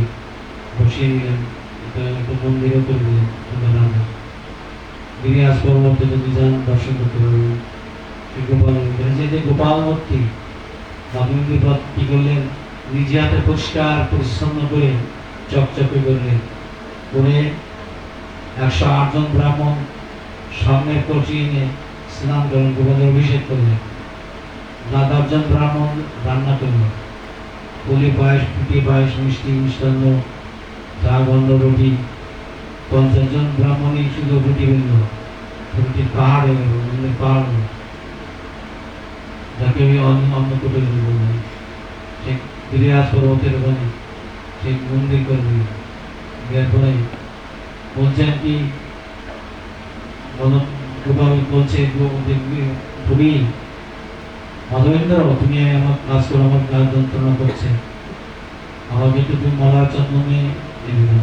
[SPEAKER 2] বসিয়ে নিলেন, একটা মন্দিরও করে দিলেন। গিরিরাজ পর্বতে যদি যান দর্শন করতে পারবেন গোপাল, যে গোপাল মূর্তি। মাধবেন্দ্র কি করলেন? নিজে হাতে পরিষ্কার পরিচ্ছন্ন করে চকচকে করলেন, করে 108 জন ব্রাহ্মণ সামনে কলসি এনে স্নান করেন, গোপালের অভিষেক করলেন। 10 জন ব্রাহ্মণ রান্না করলেন, পুলি পায়েস, পিঠে পায়েস, মিষ্টি, মিষ্টান্ন, চা, গন্ধ, রুটি। 50 জন ব্রাহ্মণই শুধু রুটি বেরল, রুটির পাহাড় হয়ে গেল, পাহাড়, যাকে আমি অন্নকূটে বললাম। সে গিরিরাজ পর্বতের ওখানে সেই মন্দির করবে। এরপরে বলছেন কি, বলছে তুমি মাধবেন্দ্র, তুমি আমার কাজ করো, আমার গা যন্ত্রণা করছে, আমাকে একটু তুমি মলার চন্দনে দিবি না।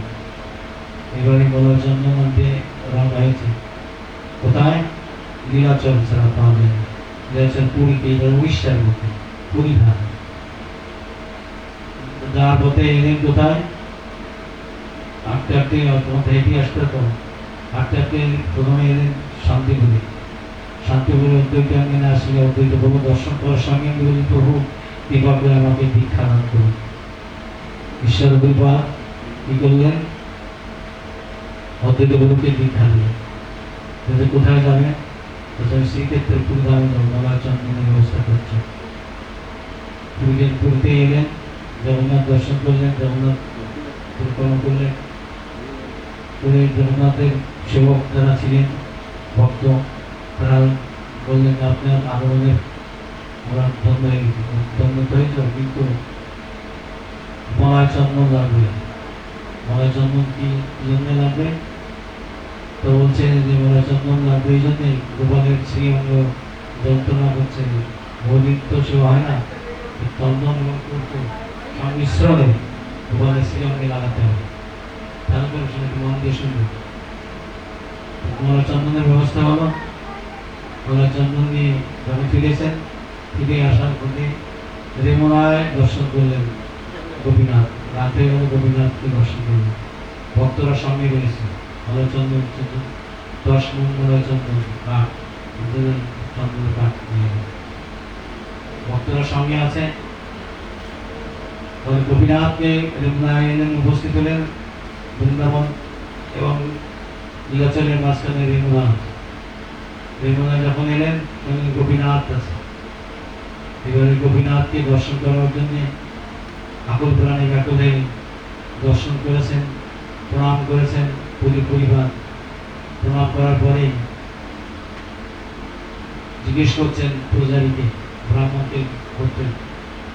[SPEAKER 2] এবারে মলার চন্দন আনতে রওনা হয়েছে। কোথায়? নীলাচল ছাড়া পাওয়া যায় না। নীলাচল পুরীতে, এবার উড়িষ্যার মধ্যে, পুরী ধার। যার পথে এলেন কোথায়? হাঁটতে হাঁটতে তোমাকে হেঁটে আসতে তো হাঁটতে হাঁটতে প্রথমে এলেন শান্তিপুরে। শান্তিপুরে অদ্বৈত আঙ্গিনে আসলে অদ্বৈত প্রভু দর্শন করার সঙ্গে আমি বলি, প্রভু কৃপা করে আমাকে দীক্ষা দান করুন। ঈশ্বর কৃপা কি করলেন? অদ্বৈত প্রভুকে দীক্ষা দিলেন। কোথায় যাবে? শ্রীক্ষেত্রের পুরীধামে মলার চন্দনের ব্যবস্থা করছে। পুরীতে এলেন, জগন্নাথ দর্শন করলেন, জগন্নাথ পরিক্রমা করলেন। পুরী জগন্নাথের সেবক যারা ছিলেন, ভক্ত, তারা বললেন আপনার আগমনের আমরা ধন্য হয়েছ, কিন্তু মলার চন্দন লাগবে। মলার চন্দন কি জন্য লাগবে? তো বলছে যে মলার চন্দন লাগবে এই জন্যে, গোপালের শ্রীঅঙ্গ যন্ত্রণা করছে, মৌলিক তো সেবা হয় না, চন্দন সংমিশ্রণে গোপালের শ্রীঅঙ্গে লাগাতে হবে। তাহলে করে শুনে মন দিয়ে শুনবে। মলার চন্দনের ব্যবস্থা হলো। মলার চন্দন নিয়ে যখন ফিরেছেন, ফিরে আসার পথে রেমুনায় দর্শন করলেন গোপীনাথ। রাতে গোপীনাথকে দর্শন করলেন, ভক্তরা সঙ্গে রয়েছে। মলার চন্দন 10 মণ মলার চন্দন কাঠ, চন্দনের কাঠ নিয়ে ভক্তরা সঙ্গে আছে। গোপীনাথকে রেমুনায় এলেন, উপস্থিত হলেন। বৃন্দাবন এবং নীলাচলের মাঝখানে রেমুনায় যখন এলেন, গোপীনাথ আছে। এবারে গোপীনাথকে দর্শন করার জন্য আকুল প্রাণে ব্যাকুল দর্শন করেছেন, প্রণাম করেছেন পুরী পরিবার। প্রণাম করার পরে জিজ্ঞেস করছেন পূজারীকে, ব্রাহ্মণকে করতেন,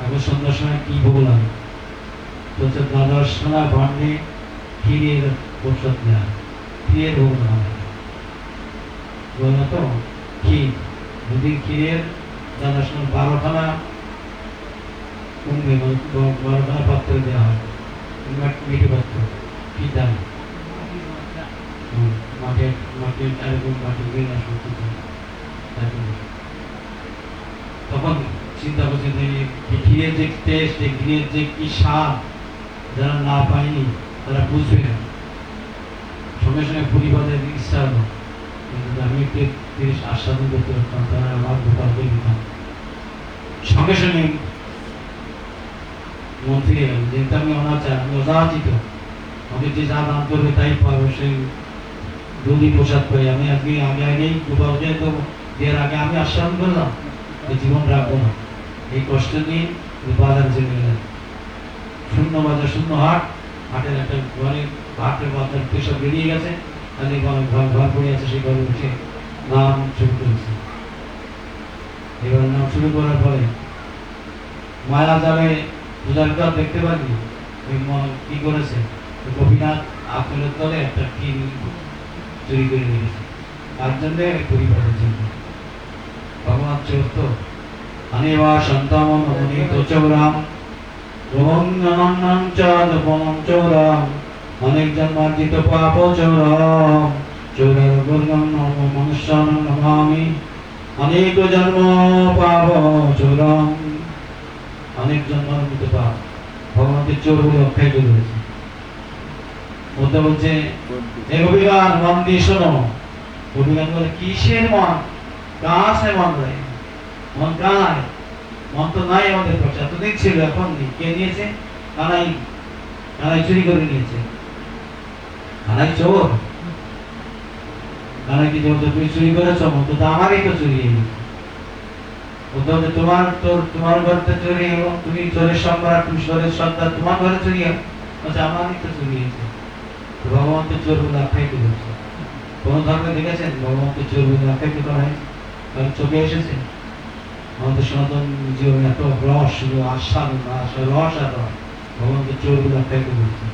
[SPEAKER 2] এখন সন্ধ্যার সময় কি ভোগ লাগে? বলছে দ্বাদশ সোনা ভাণ্ডে ক্ষীরের প্রসাদ দেয়, ক্ষীরের ভোগ না হয়। বলল তো ক্ষীর, যদি ক্ষীরের দ্বাদশ 12খানা কমবে, 12খানা পাত্রে দেওয়া হয়, মিঠে পাত্র, কি দাম? মাটির তখন চিন্তা করছেন যে ক্ষীরের যে টেস্ট, ক্ষীরের যে কি স্বাদ, যারা না পায়নি তারা বুঝবে না। সঙ্গে সঙ্গে পরিবারের ইচ্ছা হলো, কিন্তু আমি একটু 30 আস্বাদন করতে পারতাম, তারা আমার গোপালকে দিতাম। সঙ্গে সঙ্গে মন ফিরে গেল, যেহেতু আমি অনাচার, আমি অযাচিত, আমাকে যে যা দান করবে তাই পাবো, সেই দুধি প্রসাদ পাই। আমি আগেই গোপালকে তো এর আগে আমি আস্বাদন করলাম, জীবন রাখবো না। এই কষ্ট নিয়ে বাজারে চলে গেলেন। শূন্য বাজার, শূন্য হাট, হাটের একটা ঘরে, হাটের বাজার পেশা বেরিয়ে গেছে, খালি ঘর পড়ে আছে, সেই ঘরে উঠে নাম শুরু করেছে। এবার নাম শুরু করার পরে মায়া যাবে, পূজারীকে দেখতে পারবি কি করেছে। গোপীনাথ আপেলের তলে একটা ক্ষীর চুরি করে রেখেছে, তার জন্য পরিবারের জন্য। ভগবান চৌর্থ আনিবা সন্তামন অনিত চৌরাম চৌরাম অনেক জন্মার্জিত পাপ চৌরাম চৌরার গুণম মনুষ্যানং নমামি অনেক জন্ম পাপ চৌরাম। অনেক জন্মার্জিত পাপ ভগবানকে চোর বলে আখ্যায়িত করেছে। বলতে বলছে হে গোপীগণ, মন দিয়ে শোনো। গোপীগণ বলে কিসের মন? কার সে মন রে? মন কার? মন তো নাই আমাদের কাছে, এতদিন ছিল, এখন নেই। কে নিয়েছে? কানাই। কানাই চুরি করে নিয়েছে। কানাই চোর? কানাই কি বলতো তুমি চুরি করেছ? মন তো আমারই তো চুরি হয়ে গেছে। বলতে বলছে তোমার ঘরতে চুরি হলো, তুমি চোরের সম্রাট, তুমি চোরের সন্তান, তোমার ঘরে চুরি হলো। বলছে আমারই তো চুরি হয়েছে। ভগবানকে চোর বলে আখ্যায়িত করেছে। কোন ধর্মে দেখেছেন ভগবানকে চোর বলে আখ্যায়িত করা হয়? কারণ চোখে এসেছে। আমাদের সনাতন জীবনে এত রস, আস্বাদ, রস আর রস, ভগবানকে চোর বলে আখ্যায়িত করেছে।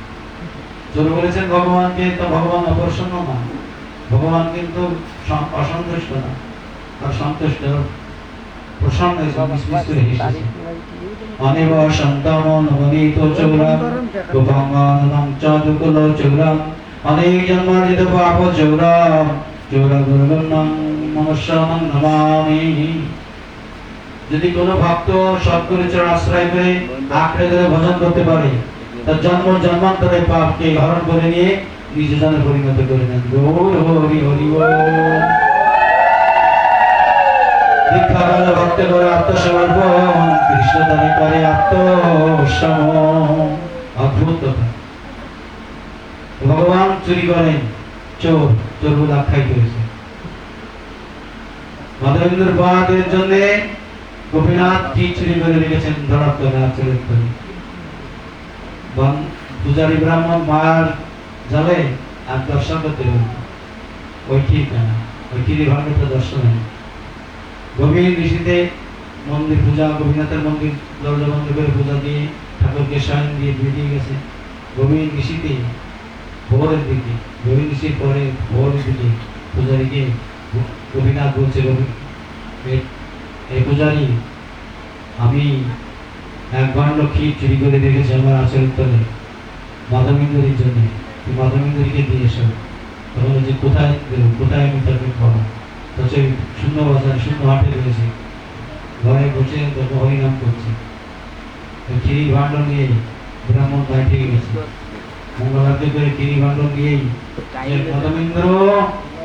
[SPEAKER 2] চোর বলেছেন ভগবানকে, তো ভগবান অপ্রসন্ন না, ভগবান কিন্তু অসন্তুষ্ট না, আর সন্তুষ্ট প্রসন্ন করে হেসেছে। অনেব সন্তমন মনিত চৌরাম গোপাঙ্গনম চাদুকুল চৌরাম অনেক জন্মার্জিত পাপ চৌরাম চৌরাগুরুর্নং মনুষ্যং নমামি। যদি কোনো ভক্ত সৎগুরুর চরণ আশ্রয় করে আঁকড়ে ধরে ভজন করতে পারে, তার জন্ম জন্মান্তরের পাপকে হরণ করে নিয়ে নিজ জনে পরিণত করে নেন। গৌর হরি হরি বল। দীক্ষা কালে ভক্তে করে আত্মসমর্পণ, কৃষ্ণ দানে করে আত্মসম। অদ্ভুত কথা। ভগবান চুরি করেন, চোর চোর বলে আখ্যায়িত হয়েছে। মাধবেন্দ্র পাদের জন্য গোপীনাথ কি চুরি করে রেখেছেন ধরাত্মক আচরণ করে। পূজারী ব্রাহ্মণ মার জালে আর দর্শন করতে পারেন, ওই ঠিক না, ওই কিরি ভাণ্ডটা দর্শন হয়। গভীর নিশীতে মন্দির পূজা, গোপীনাথের মন্দির দরজা বন্ধ করে পূজা দিয়ে ঠাকুরকে শয়ন দিয়ে বেরিয়ে গেছে। গভীর নিশীতে ভোরের দিকে, গভীর নিশীর পরে ভোরের দিকে পূজারীকে গোপীনাথ বলছে, এই পূজারী, আমি এক ভাণ্ড ক্ষীর চুরি করে রেখেছি আমার আচরণ তলে মাধবেন্দ্রের জন্য, তুই মাধবেন্দ্রীকে দিয়ে এসো। তখন যে কোথায় দেবো, কোথায় আমি তাকে খাবো? তো সেই শূন্য বাজার শূন্য হাটে রয়েছে, ঘরে বসে তখন হরিনাম করছে। ক্ষীরি ভাণ্ড নিয়ে ব্রাহ্মণ বাইঠে গেছে, মঙ্গলারতি করে ক্ষীরি ভাণ্ড নিয়েই মাধবেন্দ্র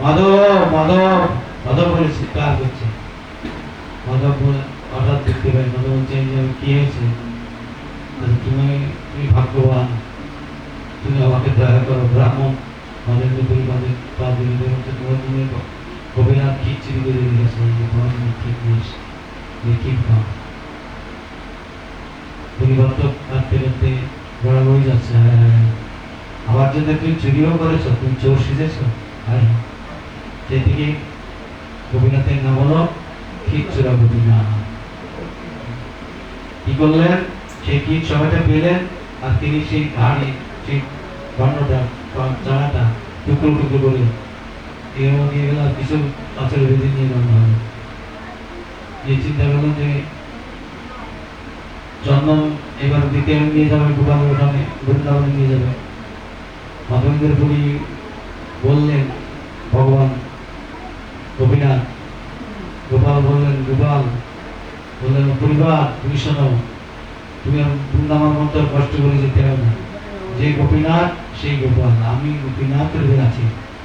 [SPEAKER 2] মাধব মাধব মাধব বলে চিৎকার করছে। মাধব হঠাৎ দেখতে পাই, মাধব বলছে কি হয়েছে? তুমি ভাগ্যবান, তুমি আমাকে দয়া করো। ব্রাহ্মণ মাধবেন্দ্র পরিবারের পা দিলে তোমার তুমি গোপীনাথ ক্ষীর চুরি করে দিয়েছে, পরিবার তো কাঁদতে কাঁদতে বড়াবড়ি যাচ্ছে। আমার জন্য তুমি চুরিও করেছ, তুমি চোর শিখেছ। সেদিকে গোপীনাথের নাম হলো ক্ষীরচোরা গোপীনাথ। কি করলেন? সেই ক্ষীর সবাইটা পেলেন, আর তিনি সেই হাড়ি, সেই ভাণ্ডটা, চানাটা টুকরো টুকরো করে এরও নিয়ে গেল, আর কিছু কাছের বেঁধে নিয়ে রান্না হলো। এই চিন্তা করলেন যে জন্ম এবার দ্বিতীয় নিয়ে যাবে, গোপালের ওখানে বৃন্দাবনে নিয়ে যাবে। মাধবেন্দ্র পুরী বললেন ভগবান গোপীনাথ, গোপাল বললেন, গোপাল বললেন পরিবার তুমি শোনো, তুমি বৃন্দাবন মন্ত্র কষ্ট করে যেতে হবে না। যে গোপীনাথ সেই গোপাল, আমি গোপীনাথের আছি,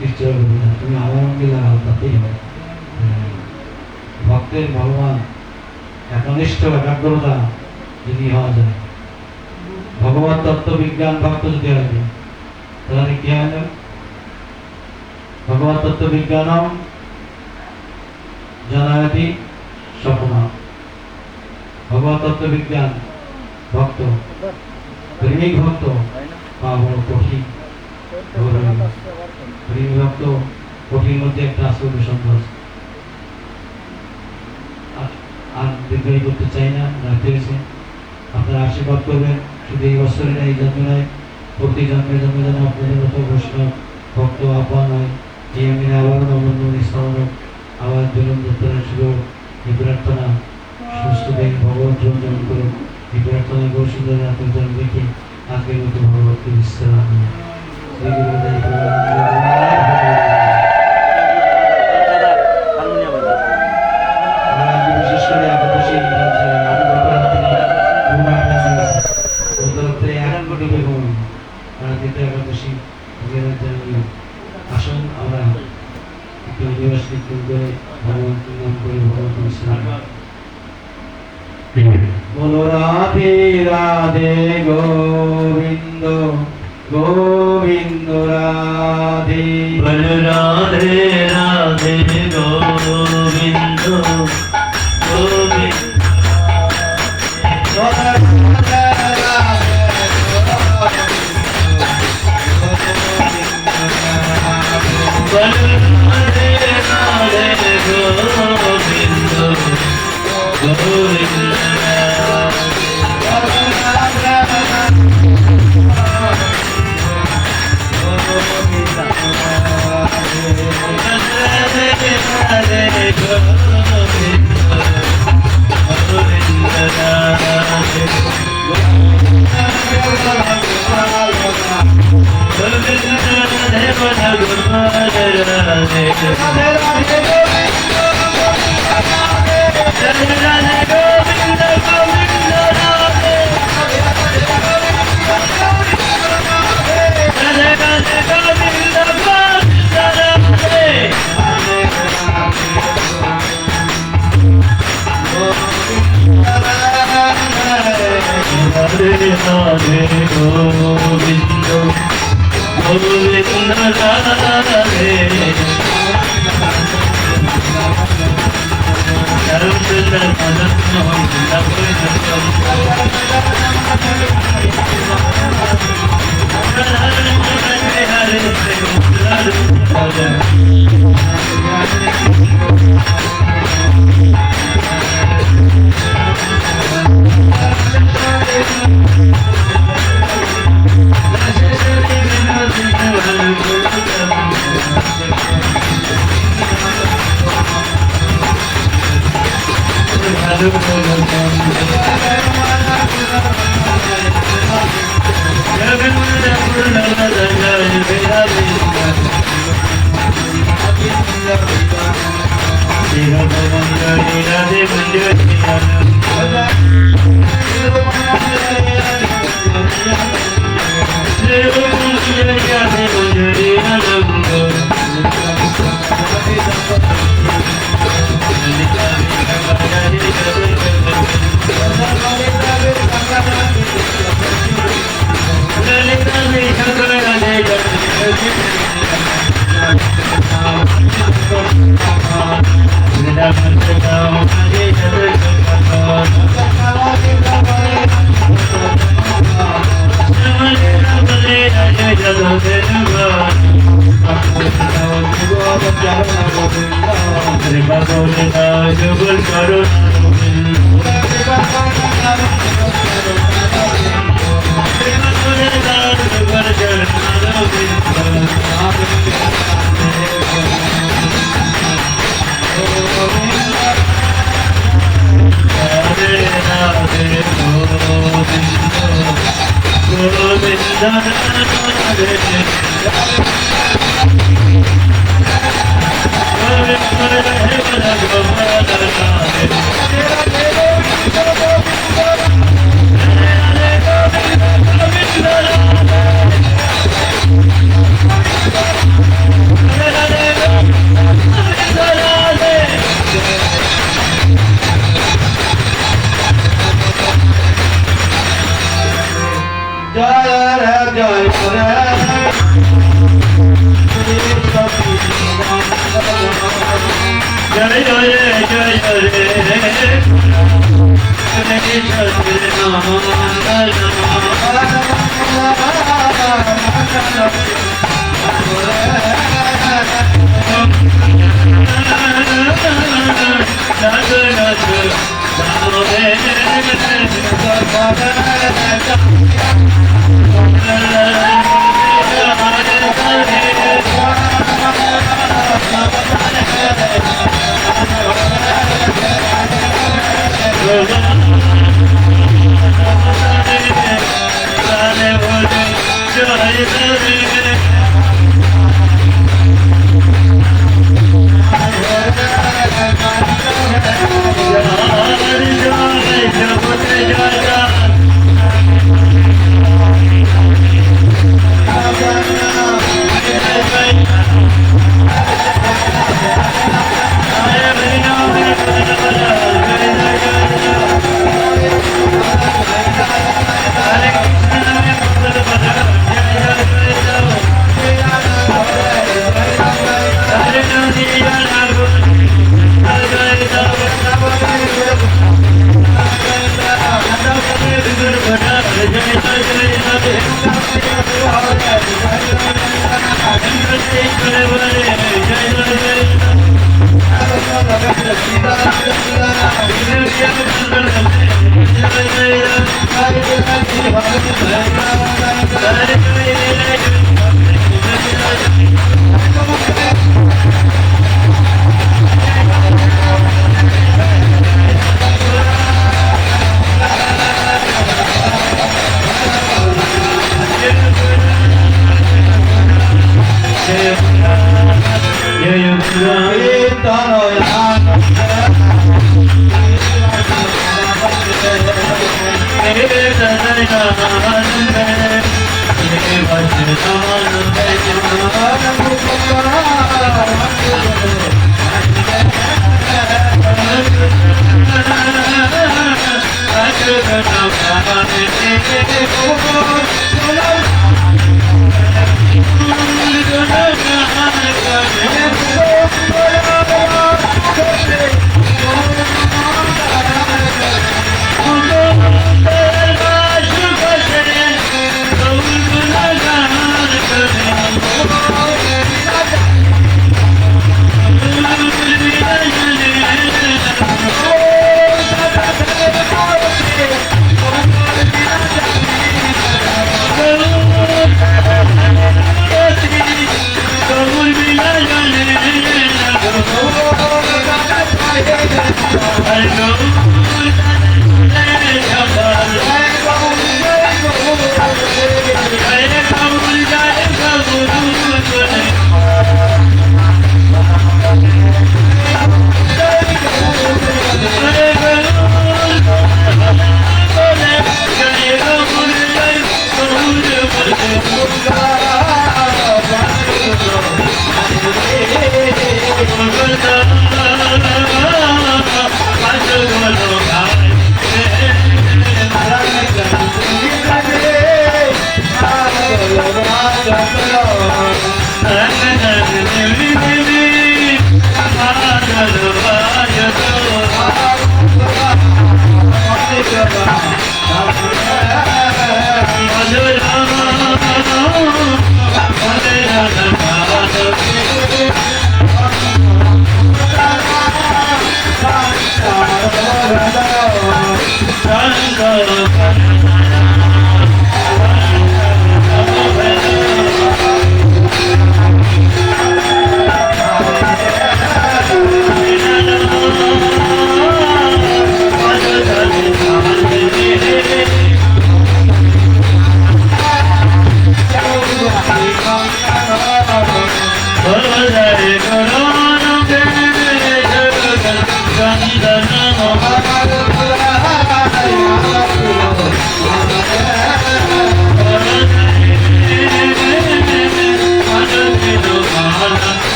[SPEAKER 2] নিশ্চয় গোপীনাথ, তুমি আমার অঙ্গে লাগাও, তাতেই হবে। ভক্তের ভগবান একনিষ্ঠ একাগ্রতা যদি হওয়া যায়, ভগবত তত্ত্ব বিজ্ঞান ভক্ত যদি হয়, তাহলে কি হয়? ভগবত তত্ত্ব বিজ্ঞানম জানায়াতি স্বপ্ন। ভগবত তত্ত্ব বিজ্ঞান ভক্ত, প্রেমিক ভক্ত পাওয়া বড় কঠিন। প্রেমিক ভক্ত কঠিন মধ্যে একটা আসল সন্দেহ। আর দীর্ঘায়ী করতে চাই না, রাখতে গেছে। আপনারা আশীর্বাদ করবেন, শুধু এই বছরে না, এই জন্মে নয়, প্রতি জন্মে জন্মে যেন আপনাদের মতো বৈষ্ণব ভক্ত আহ্বান হয়। এই আমি আবার নবন্ধন স্মরণ, আবার জীবন যাত্রার সুযোগ, এই প্রার্থনা সুস্থ দেখ ভগবত জীবন যেমন করুন, এই প্রার্থনা বহু সুন্দর রাতের জন্য দেখি আজকের মতো ভগবতকে বিশ্রাম। বিশেষ করে একাদশী আসুন আমরা একটু নিবাসিত করে ভগবানকে নাম করে ভগবান বিশ্রাম। বলো রাধে রাধে গোবিন্দ গোবিন্দ রাধে,
[SPEAKER 1] বলো রাধে রাধে গোবিন্দ গোবিন্দ
[SPEAKER 2] Govinda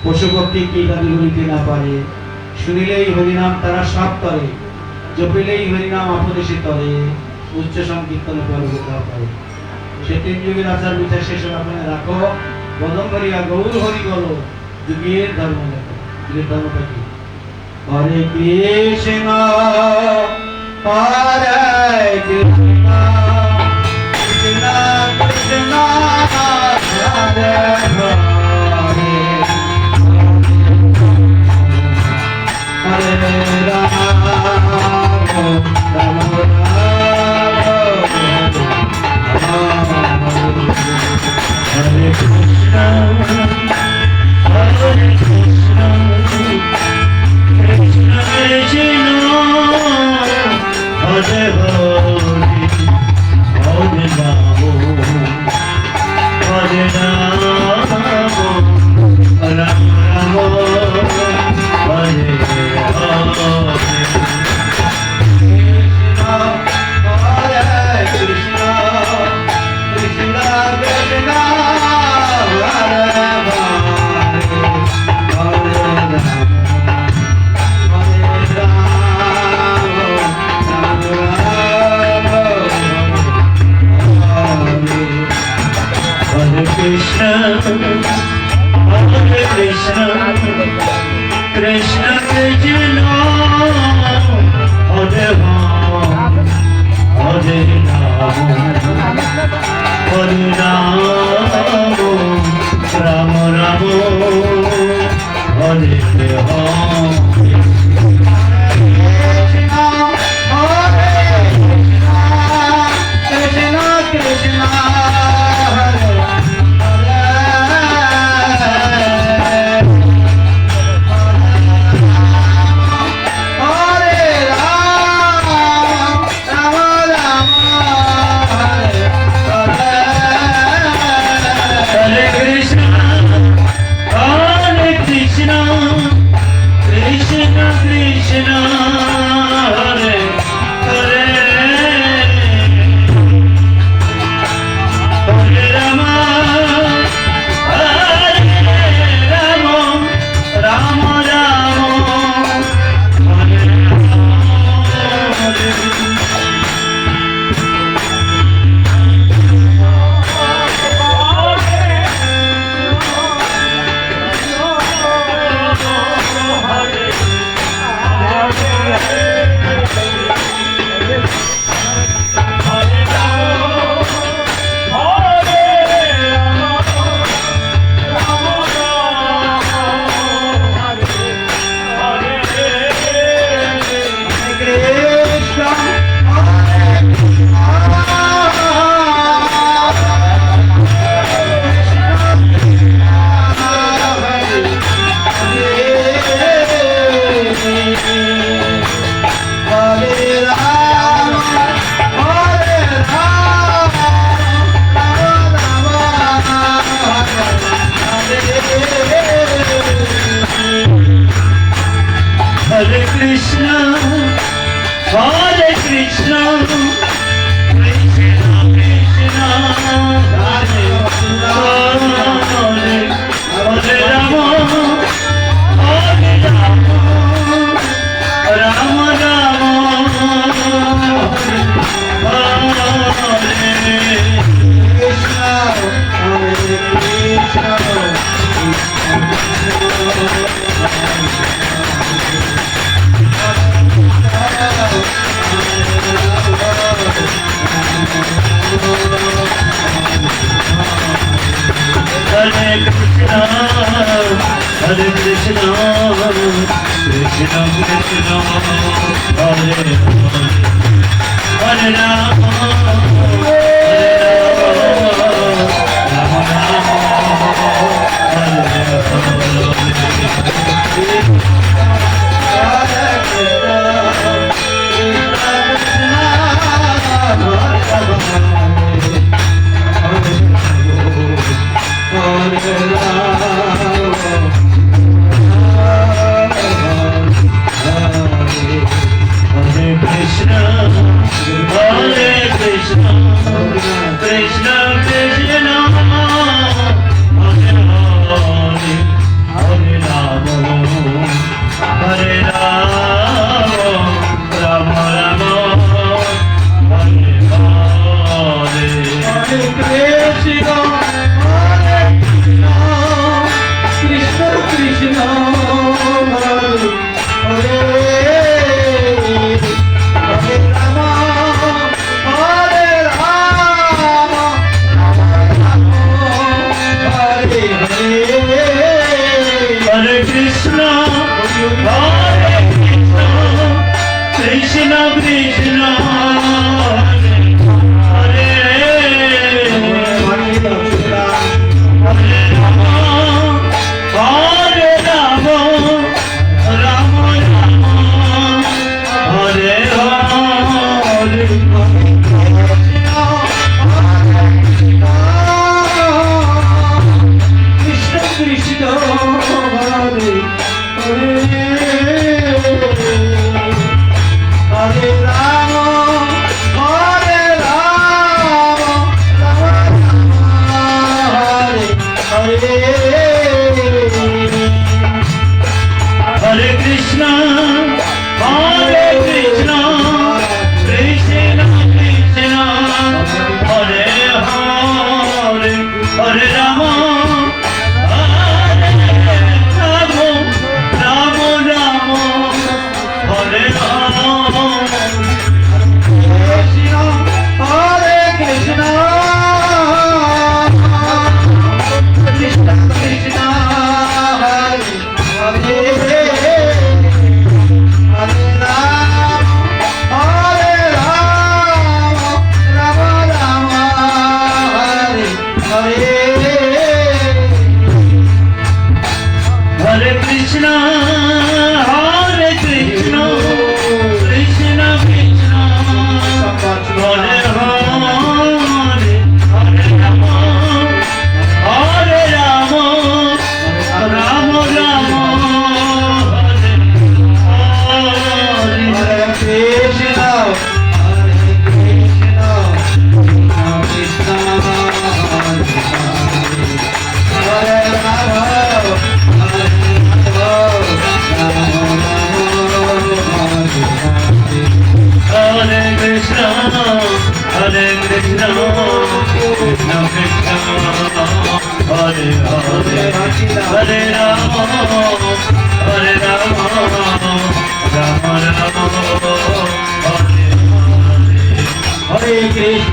[SPEAKER 3] পশুপক্ষী কি তাদের বলিতে না পারে, শুনিলেই হরিনাম তারা সব করে, জপিলেই হরিনাম আপদেশে তরে, উচ্চ সংকীর্তন পর্বতা করে। সে তিন যুগের আচার বিচার শেষ আপনারা রাখো, বদম করিয়া গৌর হরি বলো, যুগের ধর্ম লেখো। যুগের ধর্মটা কি? হরে কৃষ্ণ হরে Krishna Krishna Krishna Hare Hare, Hare Rama, Rama Rama, Hare Krishna, Hare Krishna, Krishna Krishna, Hare Hare, Hare Rama, Hare Rama.
[SPEAKER 1] হরে Hare Krishna, Krishna Krishna, Hare Hare, Hare Rama, Hare Rama, Rama Rama,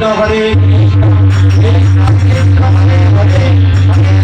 [SPEAKER 3] Krishna হরে Krishna Krishna Krishna Hare Hare Hare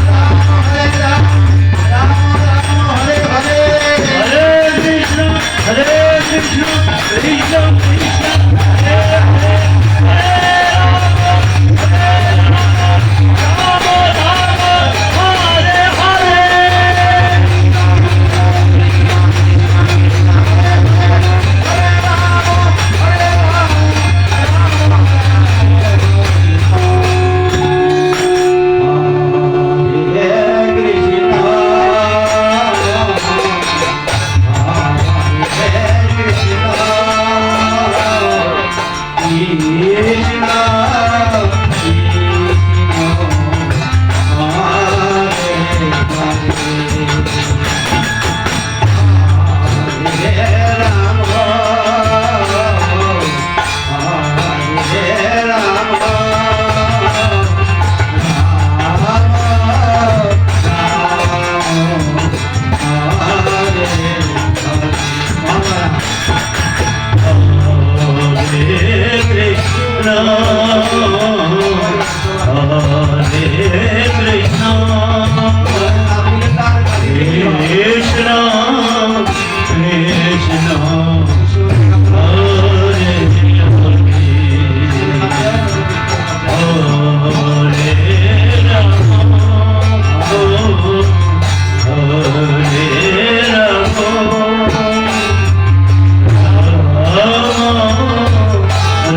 [SPEAKER 3] Ram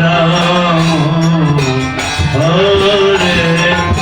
[SPEAKER 3] Ram Ram Hare Hare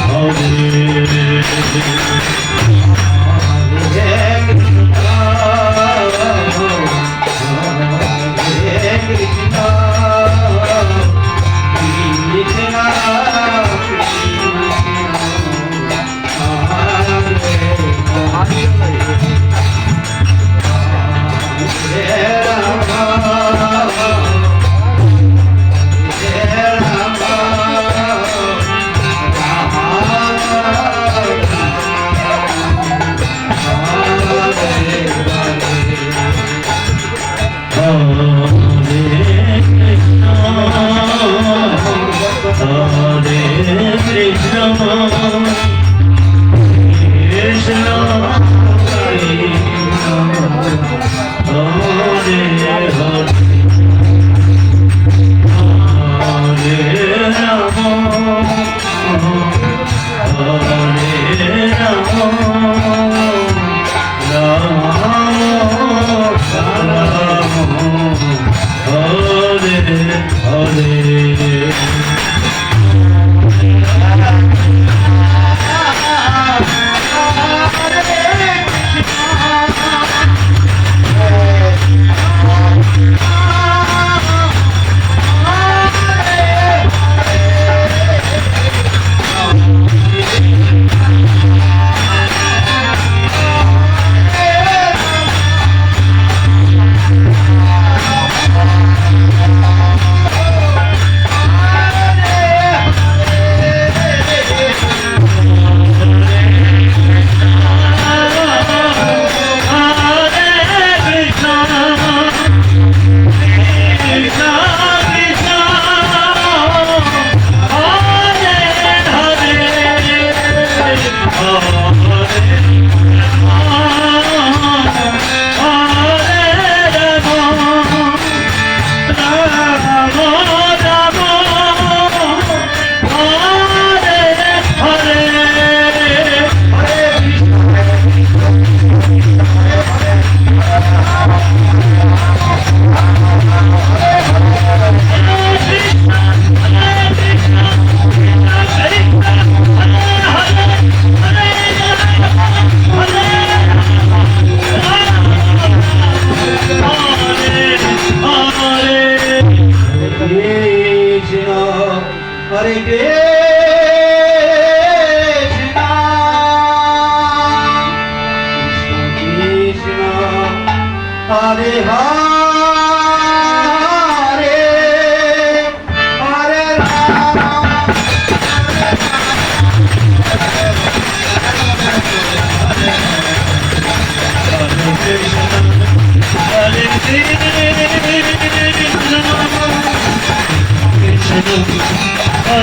[SPEAKER 1] Hare Krishna, Krishna Krishna, Hare Hare, Hare Rama, Rama Rama, Hare Hare.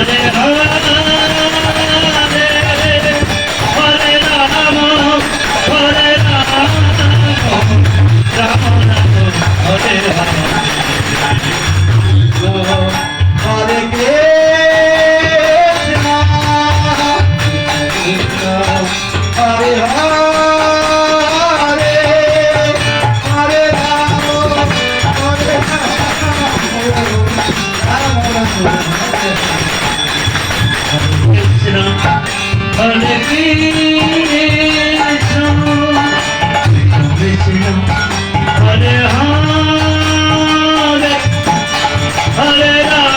[SPEAKER 1] Hare Hare Hare Rama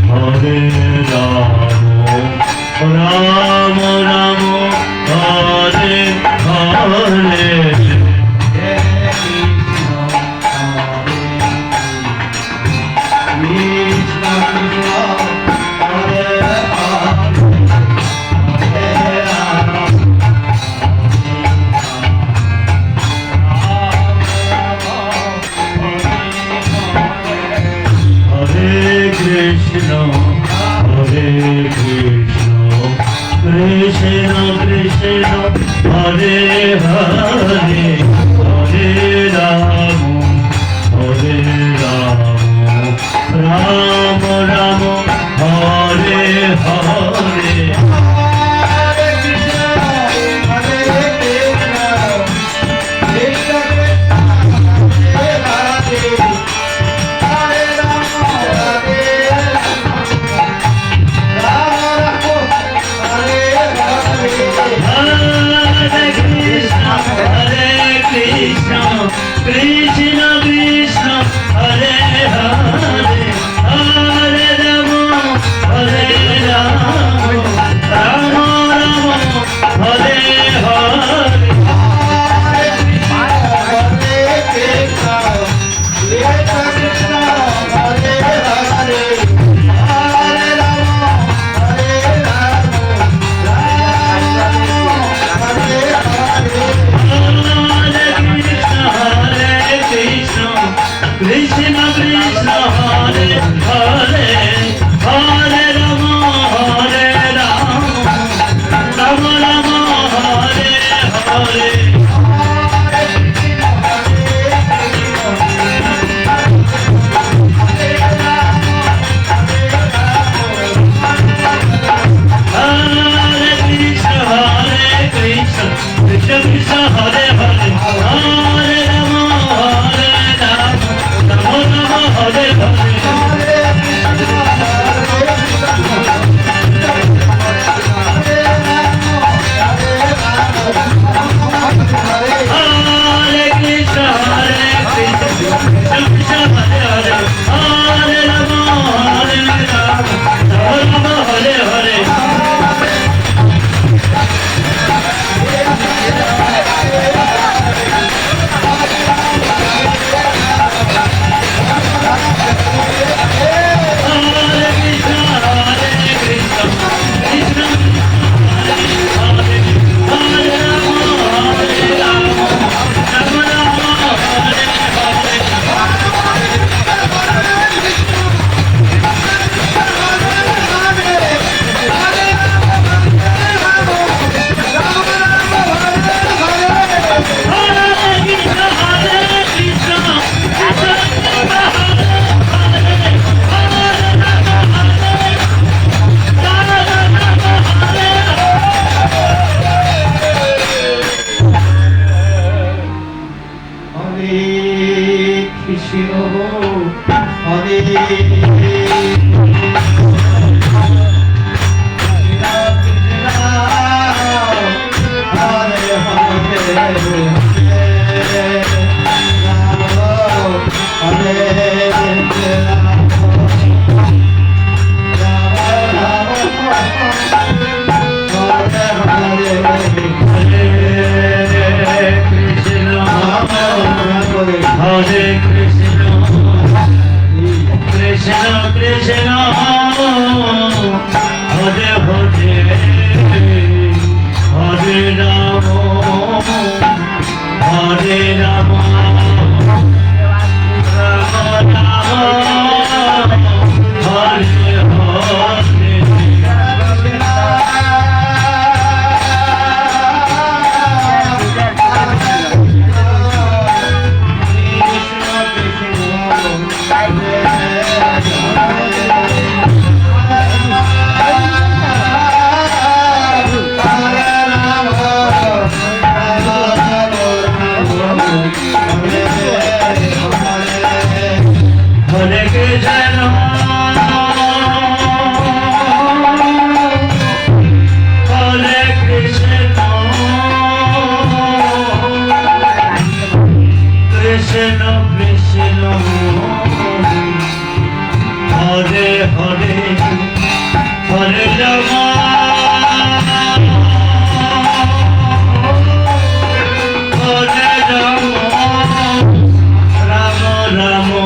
[SPEAKER 1] Hare Rama Rama Rama Hare Hare Krishna Hare Krishna Krishna Krishna Hare Hare Hare Rama Hare Rama Rama Rama Hare
[SPEAKER 3] Krishna হরে
[SPEAKER 1] Hare Krishna, Krishna Krishna, Hare Hare, Hare Rama, Hare Rama, Rama Rama, Hare Krishna, Hare Krishna, Krishna Krishna, Hare Hare, Hare Rama, Hare Rama,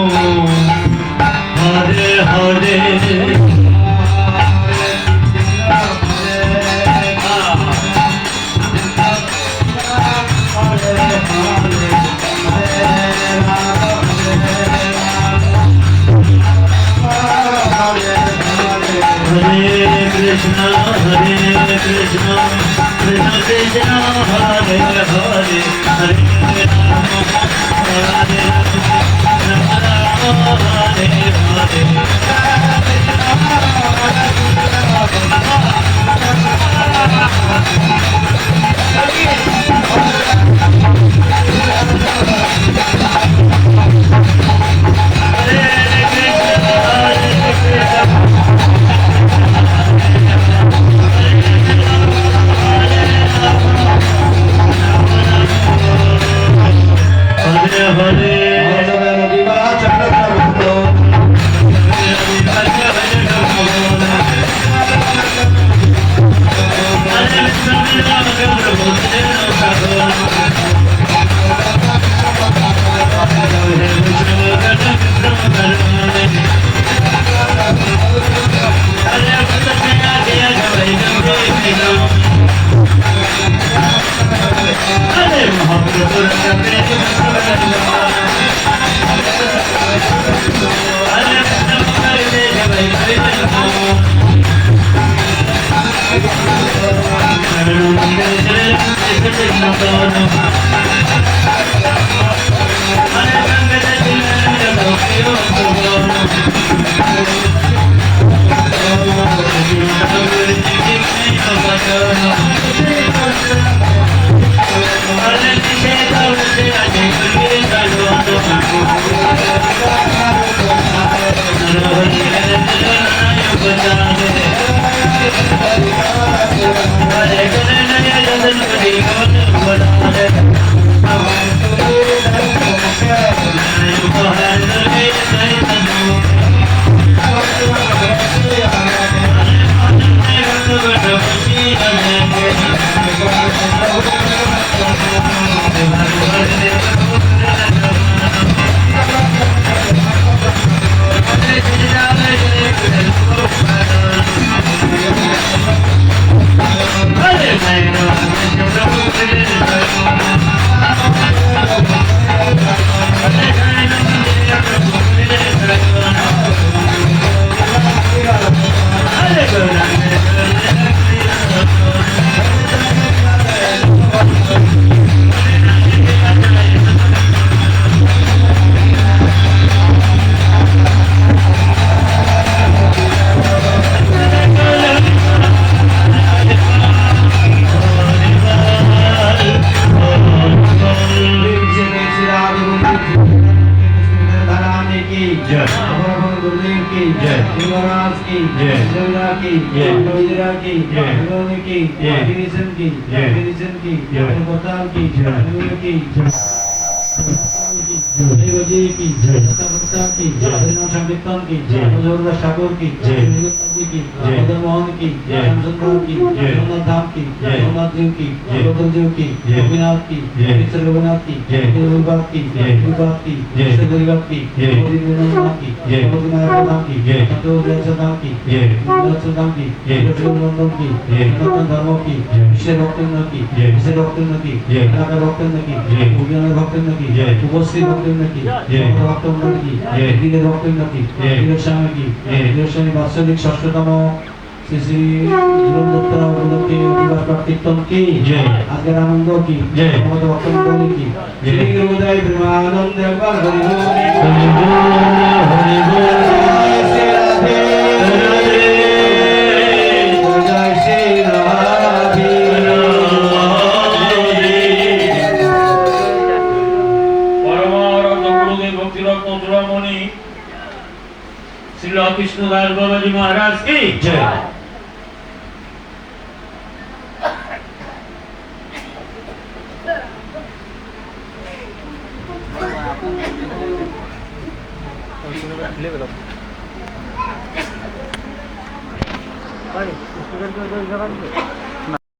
[SPEAKER 1] Hare Hare जय
[SPEAKER 3] अपने गुरुदेव की
[SPEAKER 1] जय
[SPEAKER 3] महाराज की
[SPEAKER 1] जय
[SPEAKER 3] जयरा की
[SPEAKER 1] जय
[SPEAKER 3] जयरा की
[SPEAKER 1] जय
[SPEAKER 3] भगवान की
[SPEAKER 1] जय
[SPEAKER 3] गिरिशन की
[SPEAKER 1] जय
[SPEAKER 3] गिरिशन की
[SPEAKER 1] जय
[SPEAKER 3] प्रताप की
[SPEAKER 1] जय
[SPEAKER 3] गुरु की देवजी की
[SPEAKER 1] जय
[SPEAKER 3] भक्ता की
[SPEAKER 1] जय
[SPEAKER 3] हरिनाम संकीर्तन की
[SPEAKER 1] जय
[SPEAKER 3] जोरदार ठाकुर की
[SPEAKER 1] जय
[SPEAKER 3] जी की
[SPEAKER 1] जय
[SPEAKER 3] मदन मोहन की
[SPEAKER 1] जय
[SPEAKER 3] रामचंद्र की
[SPEAKER 1] जय
[SPEAKER 3] जगन्नाथ धाम की
[SPEAKER 1] जय
[SPEAKER 3] जगन्नाथ देव की
[SPEAKER 1] जय
[SPEAKER 3] गोपाल देव की
[SPEAKER 1] जय
[SPEAKER 3] गोपीनाथ की
[SPEAKER 1] जय
[SPEAKER 3] कृष्ण गोपीनाथ की
[SPEAKER 1] जय
[SPEAKER 3] गुरुबाग की
[SPEAKER 1] जय
[SPEAKER 3] गुरुबाग की
[SPEAKER 1] जय
[SPEAKER 3] कृष्ण गरीबाग की
[SPEAKER 1] जय
[SPEAKER 3] मोदी विनोद की
[SPEAKER 1] जय
[SPEAKER 3] मोदी नायक धाम की
[SPEAKER 1] जय
[SPEAKER 3] संतोष धाम की
[SPEAKER 1] जय
[SPEAKER 3] विलास धाम की
[SPEAKER 1] जय
[SPEAKER 3] लक्ष्मण नंदन की
[SPEAKER 1] जय
[SPEAKER 3] सनातन धर्म की
[SPEAKER 1] जय
[SPEAKER 3] विषय भक्तवृंद की
[SPEAKER 1] जय
[SPEAKER 3] विषय भक्तवृंद की
[SPEAKER 1] जय
[SPEAKER 3] नागा भक्तवृंद की
[SPEAKER 1] जय
[SPEAKER 3] उज्ञान भक्तवृंद की
[SPEAKER 1] जय
[SPEAKER 3] उपस्थित भक्तवृंद की
[SPEAKER 1] जय
[SPEAKER 3] भक्तवृंद की
[SPEAKER 1] जय
[SPEAKER 3] दिले भक्तवृंद की
[SPEAKER 1] जय
[SPEAKER 3] दिले स्वामी की
[SPEAKER 1] जय
[SPEAKER 3] दिले स्वामी वात्सलिक षष्ठतम श्री श्री जीवन दत्त उपलक्षे दिवस कीर्तन की
[SPEAKER 1] जय
[SPEAKER 3] आगे आनंद की
[SPEAKER 1] जय
[SPEAKER 3] भगवत भक्तवृंद की
[SPEAKER 1] जय
[SPEAKER 3] श्री गुरुदेव प्रेमानंद हरि
[SPEAKER 1] हरि बोल हरि बोल
[SPEAKER 3] श्री राधे जय श्री राधे
[SPEAKER 1] परमानंद गुरुदेव भक्तिरत्न चूड़ामणि श्री कृष्णदास बाबाजी महाराज की जय
[SPEAKER 4] স্টুডেন্ট